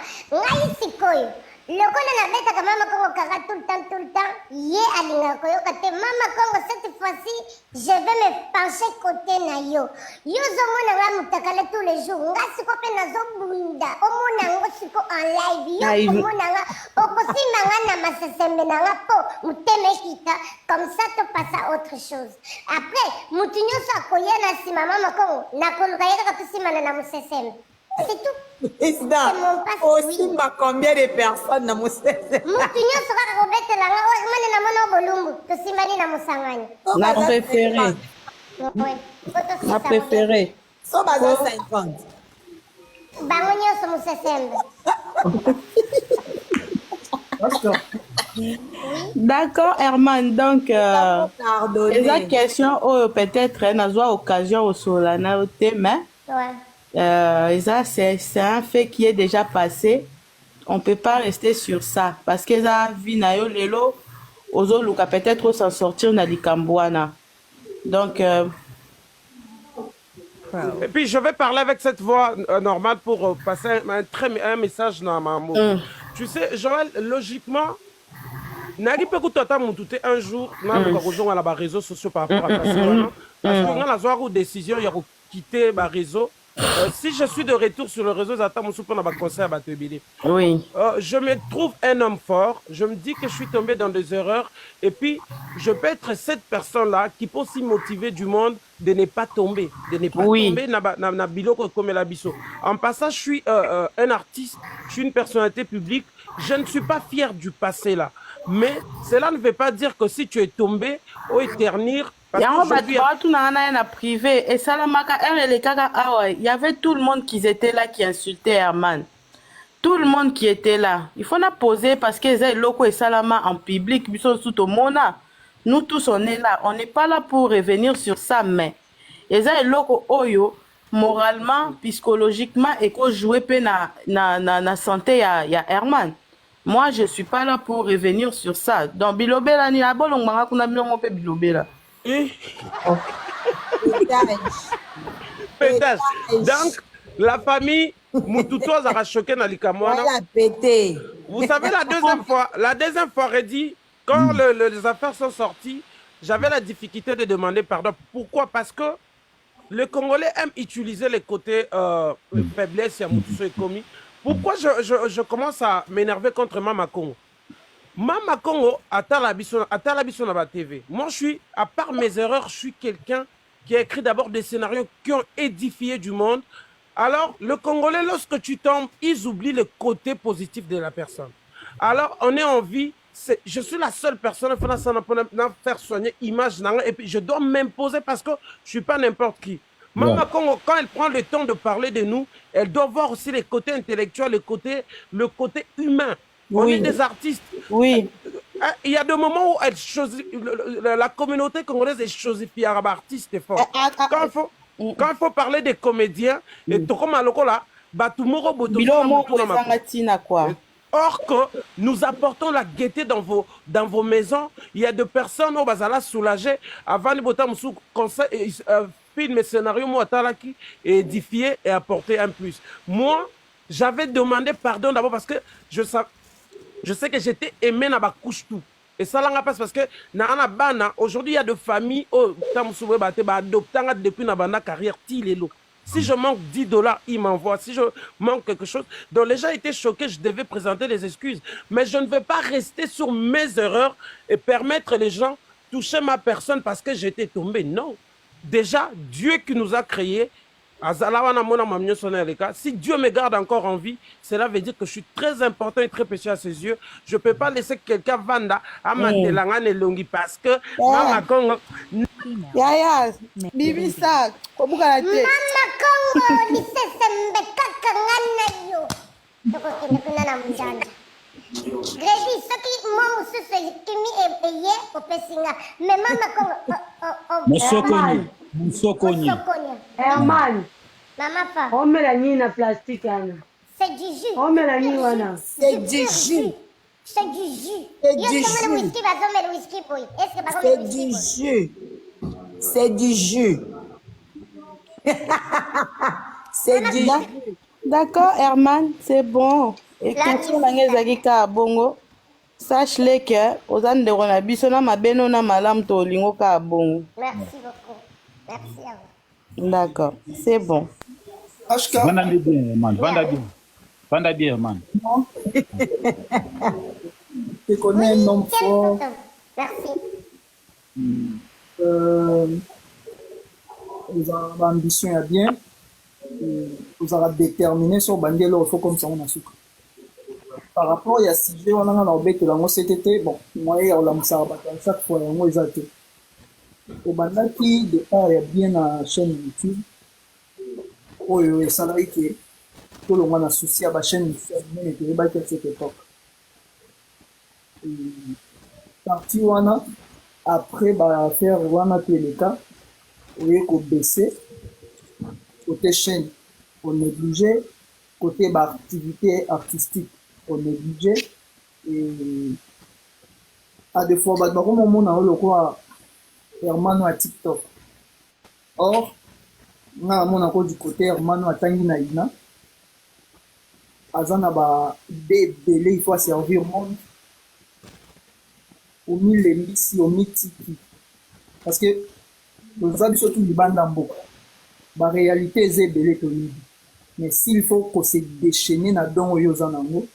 ngai sikoyo lokola nabetaka Mama Congo kaka tout le temps ye alingaka koyoka te Mama Congo cette fois-ci je vais me pencher côté na yo ozomona nga mutakala tous les jours nga siko mpe nazobunda omona ngo siko en live yo komona nga okosimba nga na masesembe na nga mpo motema ekita comme ça topasa autre chose après mutu nyonso akoya na nsima Mama Congo nakoluka ye kaka tosimana na mosesembe. C'est tout. Président, aussi ma combien de personnes dans mon service? Mutunyo sera robete la nga mane na mono bolumbu to simani na musangani. Ma préférée. Ma préférée. So baza 50. Bangonyo so musesembe. D'accord Herman donc la question peut-être n'a occasion au solana au thème. Ouais. Ça, c'est un fait qui est déjà passé. On ne peut pas rester sur ça. Parce que ça, Vinayo, Lelo, Ozoluka, peut-être s'en sortir dans les Cambouana. Donc. Et puis, je vais parler avec cette voix normale pour passer un message dans ma mot. Tu sais, Joël, logiquement, Nagi peut écouter un jour, dans les réseaux sociaux par rapport à ça. Parce qu'on a la décision, il y a quitter le réseau. Si je suis de retour sur le réseau, oui. Je me trouve un homme fort. Je me dis que je suis tombé dans des erreurs. Et puis, je peux être cette personne-là qui peut aussi motiver du monde de ne pas tomber. De ne pas tomber dans biloko comme la biso. En passant, je suis un artiste. Je suis une personnalité publique. Je ne suis pas fier du passé là. Mais cela ne veut pas dire que si tu es tombé, au éternir. Il y avait tout le monde qui était là qui insultait Herman. Tout le monde qui était là. Il faut la poser parce que les locaux et salama en public, nous tous on est là. On n'est pas là pour revenir sur ça, mais les locaux oyo moralement, psychologiquement et qu'on jouait na santé ya Herman. Moi je suis pas là pour revenir sur ça. Donc bilobela ni abolong manga kuna bilongo pe bilobela. Pétage. Donc, la famille Moutoutoz a choqué dans l'Ikamouana. Vous savez, la deuxième fois, Reddy, quand les affaires sont sorties, j'avais la difficulté de demander pardon. Pourquoi? Parce que le Congolais aime utiliser les côtés faiblesse et Moutousso et commis. Pourquoi je commence à m'énerver contre Mama Congo? Mama Congo, à Talabiso na ba TV. Moi, à part mes erreurs, je suis quelqu'un qui a écrit d'abord des scénarios qui ont édifié du monde. Alors, le Congolais, lorsque tu tombes, ils oublient le côté positif de la personne. Alors, on est en vie. Je suis la seule personne qui peut faire soigner l'image. Et puis, je dois m'imposer parce que je ne suis pas n'importe qui. Mama Congo, quand elle prend le temps de parler de nous, elle doit voir aussi les côtés intellectuels, le côté humain. On est des artistes. Oui. Il y a des moments où la communauté congolaise est chosifie arabe artiste fort. Quand il faut parler des comédiens, et or que nous apportons la gaieté dans vos maisons, il y a des personnes où bazala soulagées avant de botter un conseil, film et scénario moi talaki et édifier et apporter un plus. Moi, j'avais demandé pardon d'abord parce que je sais que j'étais aimé na ba couche tout. Et ça là passe parce que na bana aujourd'hui il y a des familles au tamsoube baté ba adoptanga depuis na bana carrière ti lelo. Si je manque 10 $, il m'envoie. Si je manque quelque chose. Donc les gens étaient choqués, je devais présenter des excuses. Mais je ne vais pas rester sur mes erreurs et permettre les gens toucher ma personne parce que j'étais tombé. Non. Déjà, Dieu qui nous a créés, si Dieu me garde encore en vie, cela veut dire que je suis très important et très précieux à ses yeux. Je ne peux pas laisser quelqu'un vanda à Matelangane Longi parce que Mama Congo. Yaya, Bibi Sak, comment Mama Congo, lisesembe kakangana yo. Toko kinekuna mjanja. Gredi soki momu suso kimi eye opesinga. Me Mama Congo. Musokoni. Herman. Maman fa. On met la nini na plastique Anna. C'est du jus. On met la nini wana. C'est du jus. C'est du jus. C'est du jus. C'est du jus. C'est du jus. C'est du jus. D'accord, Herman, c'est bon. Et quand on bongo, sache-le que aux andes on a bisona ma benona malam to lingo ka bongo. Merci beaucoup. Merci à vous. D'accord, c'est bon. Vanda bien, man. Vanda bien, man. Tu connais un homme fort. Merci. Vous avez l'ambition à bien. Vous avez déterminé sur Bandelo, il faut comme ça on a su. Par rapport à ce sujet, on a un objet que l'on CTT, bon, moi, on a chaque fois, on a été. Au Banda qui départ bien à la chaîne YouTube, où il y a des salariés qui tout le monde associé à la chaîne YouTube, mais il y a des cette époque. Parti wana après bah faire wana téléka au lieu qu'on baisser côté chaîne on négligeait côté bah activité artistique on négligeait et à des fois bah comme on a le quoi Hermano à TikTok or na mon encore du côté Hermano à Tangina ina azana ba bébé il faut servir monde au milieu ici au mitiki parce que nous avons surtout du bandambo la réalité est belé que nous mais s'il faut qu'on se déchaîne na don yozanango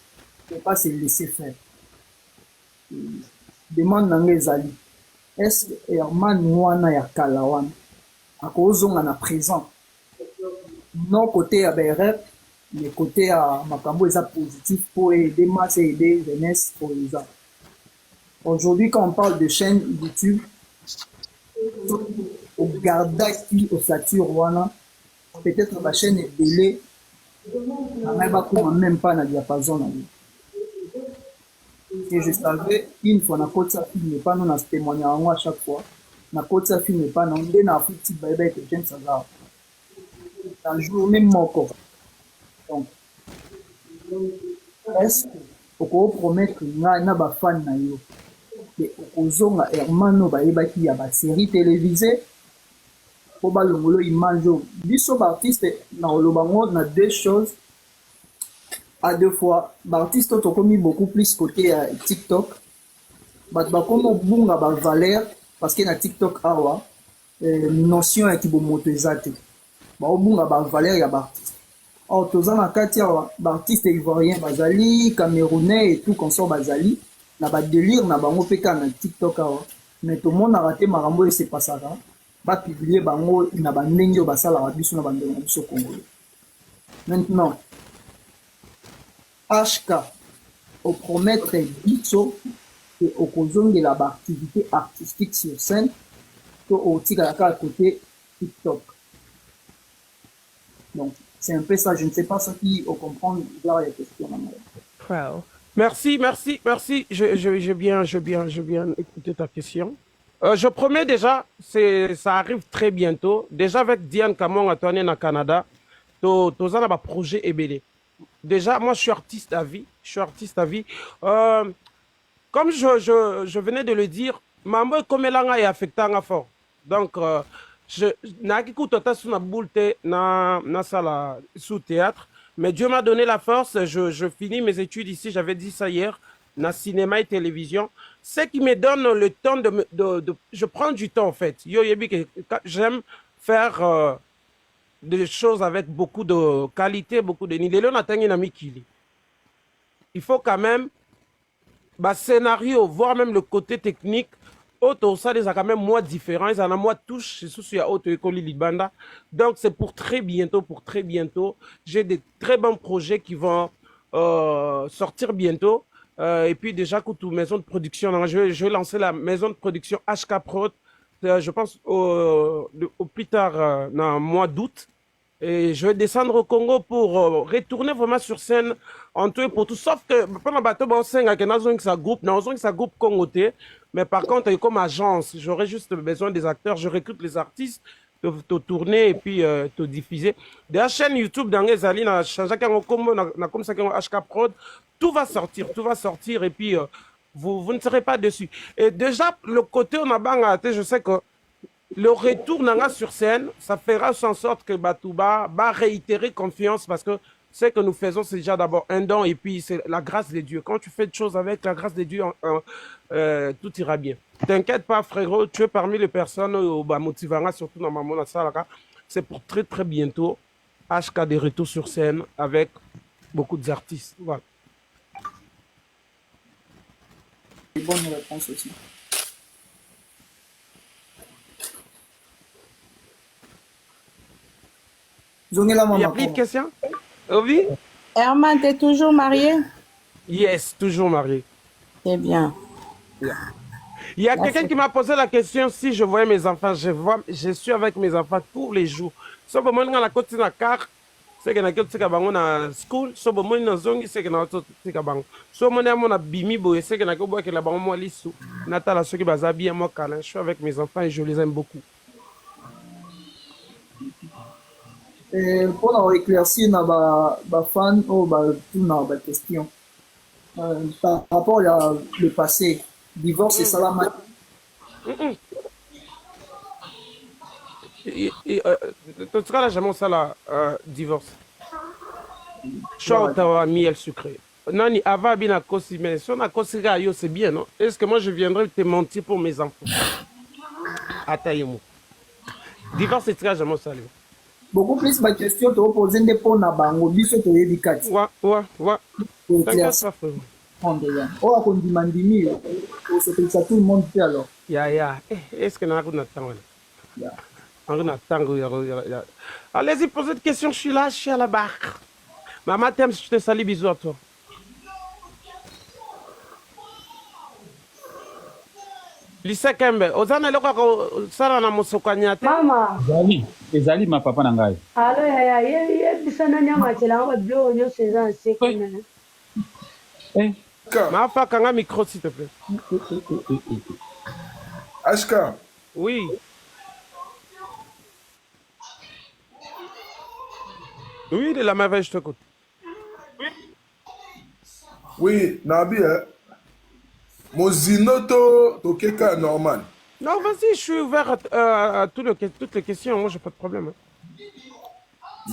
faut pas se laisser faire demande nanga ezali est-ce que Herman wana ya kalawan akozonga na présent non côté à BRF mais côté à makambo eza positif pour aider masse et aider jeunesse pour les gens. Aujourd'hui, quand on parle de chaîne YouTube, au Gardaki, au Saturwana, peut-être la chaîne est belée, même pas dans le diapason. Et je savais, une fois, on a ça filmé pas, nous, on a témoigné à chaque fois, on a ça filmé pas, on a un petit bébé que j'aime ça. Un jour, même mon corps. Donc, est-ce qu'on peut promettre qu'il y a un fan na yo? Ozonga Hermano bayebaki ya ba série télévisée po ba longolo image biso ba artiste na olobango na deux choses à deux fois ba artiste to komi beaucoup plus côté TikTok ba komo bunga ba valeur parce que na TikTok awa notion ya kibomoto ezate ba bunga ba valeur ya ba artiste or tozana kati awa ba artiste ivoirien bazali camerounais et tout consort bazali na ba délire na bango peka na TikTok awa mais tout le monde a raté marambo et c'est pas ça ba publier bango na ba ndenge ba sala biso na bandelo biso congolais maintenant HK au promettre biso et au kozonge la activité artistique sur scène to au tika à côté TikTok donc c'est un peu ça je ne sais pas ce qui au comprendre là les questions Wow. Merci. Je bien écouté ta question. Je promets déjà, ça arrive très bientôt. Déjà avec Diane Kamon à tourner au Canada, tous un projet ébélé. Déjà, moi, je suis artiste à vie. Comme je venais de le dire, Mambo comme l'anga est affecté à fort. Donc, je n'ai pas sur la boule na salle sous théâtre. Mais Dieu m'a donné la force, je finis mes études ici, j'avais dit ça hier, dans le cinéma et télévision. Ce qui me donne le temps je prends du temps en fait. J'aime faire des choses avec beaucoup de qualité, beaucoup de niveaux. Il faut quand même, scénario, voire même le côté technique, auto ça les a quand même moins différents, ils en ont moins touche, c'est sous à auto école Libanda. Donc c'est pour très bientôt. J'ai des très bons projets qui vont sortir bientôt. Et puis déjà toute maison de production, je vais lancer la maison de production HK Prod, je pense au plus tard dans le mois d'août. Et je vais descendre au Congo pour retourner vraiment sur scène en tout et pour tout. Sauf que pendant le bateau, groupe Congoté. Mais par contre, comme agence, j'aurais juste besoin des acteurs. Je recrute les artistes, te tourner et puis te diffuser. De la chaîne YouTube, dans les alliés, comme ça, HK Prod, tout va sortir et puis vous ne serez pas dessus. Et déjà, le côté on a bangaté, je sais que le retour sur scène, ça fera en sorte que Batouba va réitérer confiance parce que ce que nous faisons, c'est déjà d'abord un don et puis c'est la grâce de Dieu. Quand tu fais des choses avec la grâce de Dieu, tout ira bien. T'inquiète pas, frérot, tu es parmi les personnes qui motiveront, surtout dans ma mona salaka. C'est pour très bientôt. HK des retours sur scène avec beaucoup d'artistes. Voilà. Bonne réponse aussi. Il n'y a plus de questions? Oui? Herman, t'es toujours marié? Yes, toujours marié. C'est bien. Il y a quelqu'un qui m'a posé la question si je voyais mes enfants. Je suis avec mes enfants tous les jours. Sauf que moi, dans la côte de la carte, c'est que je na school. Sauf que moi, dans zongi, c'est que je suis sauf que moi, na bimi boy, c'est que je suis là-bas, moi, lissou. Natala, ceux qui sont bien, moi, je suis avec mes enfants et je les aime beaucoup. Pour éclaircir les fans ou les questions, par rapport au passé, divorce et salamate. Tu seras jamais ça là, divorce. Chante à miel sucré. Nani, avant bien à cause, mais si on a cause c'est bien, non? Est-ce que moi je viendrai te mentir pour mes enfants? Attends-moi. Divorce, c'est très jamais ça. Beaucoup plus ma question te poser des points na bango biso to yebikati. Ouais. Oh a kondimandimi c'est ça tout le monde fait alors. Ya. Est-ce que n'a pas temps là? On a temps. Allez-y, posez des questions, je suis là, je suis à la barre. Maman t'aime, je te salue, bisous à toi. Lisa Kembe, ozana loko sala na musokanyate. Mama. Ezali ma papa na ngai. Alo ye bisana nyama tela ba bio nyo seza sekona. Ma fa kanga micro s'il te plaît. HK. Oui. Oui, de la merveille, je t'écoute. Oui, Nabi, Mozino to keka normal. Non, vas-y, je suis ouvert à toutes les questions. Moi, j'ai pas de problème.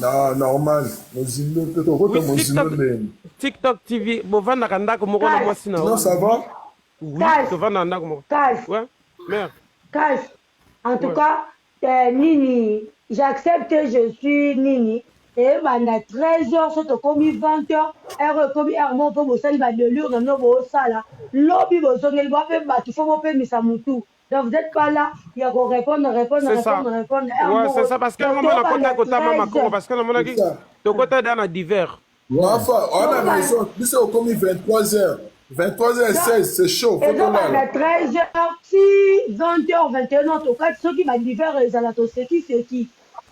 Non, normal. Mozino to TikTok TV. Non, ça va? Oui, ouais, merde. Cash. En tout cas, Nini, j'accepte, je suis Nini. Et pendant 13h, c'est comme 20h, elle comme Hermon pour vous saluer, le lieu de nos salles. Lobby, vous avez le droit de battre, il faut vous payer Missamoutou. Donc vous n'êtes pas là, il y a qu'on répondre. Ouais, c'est ça, parce que on a côté à côté maman, parce que on a dit, de côté dans la divers. Enfin, on a raison, c'est comme 23h. 23h16, c'est chaud. Et donc, à 13h, 20h, 21h, en tout cas, ceux qui m'ont divers, c'est qui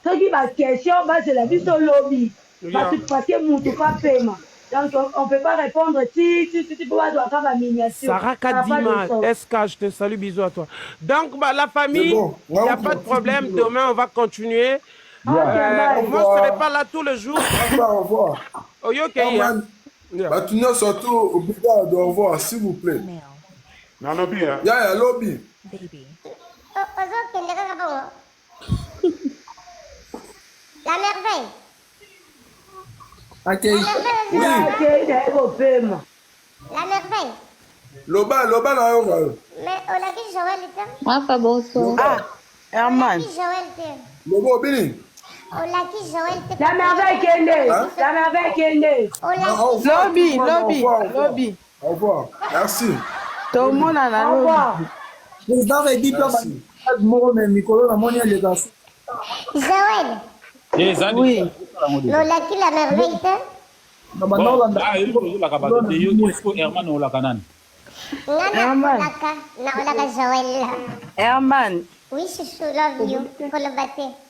ceux qui m'ont question, c'est la vie sur le lobby. Parce que mon tout pas paiement. Donc, on ne peut pas répondre si tu dois faire ma miniature. Sarah Kadima, SK, je te salue, bisous à toi. Donc, la famille, il n'y a pas de problème. Demain, on va continuer. Moi, je ne serai pas là tous les jours. Au revoir. Ok, tu nous surtout obligé de revoir, s'il vous plaît. Non, lobby, hein? Ya, lobby. La merveille. Accueil. Oui. La merveille. Loba, na yo. Mais on a dit Joël était. Ah, pas bon, ça. Ah, Herman. Loba, Bini. Olaki Joël. La merveille qui est née. La merveille qui est née. Lobby. Au revoir. Merci. Tout le monde a la Au revoir. Président Reddy, moko me mikolo na moni les gars. Joël. Oui. Lolaki la merveille te. Herman. Oui, chouchou, love you. Kolobate.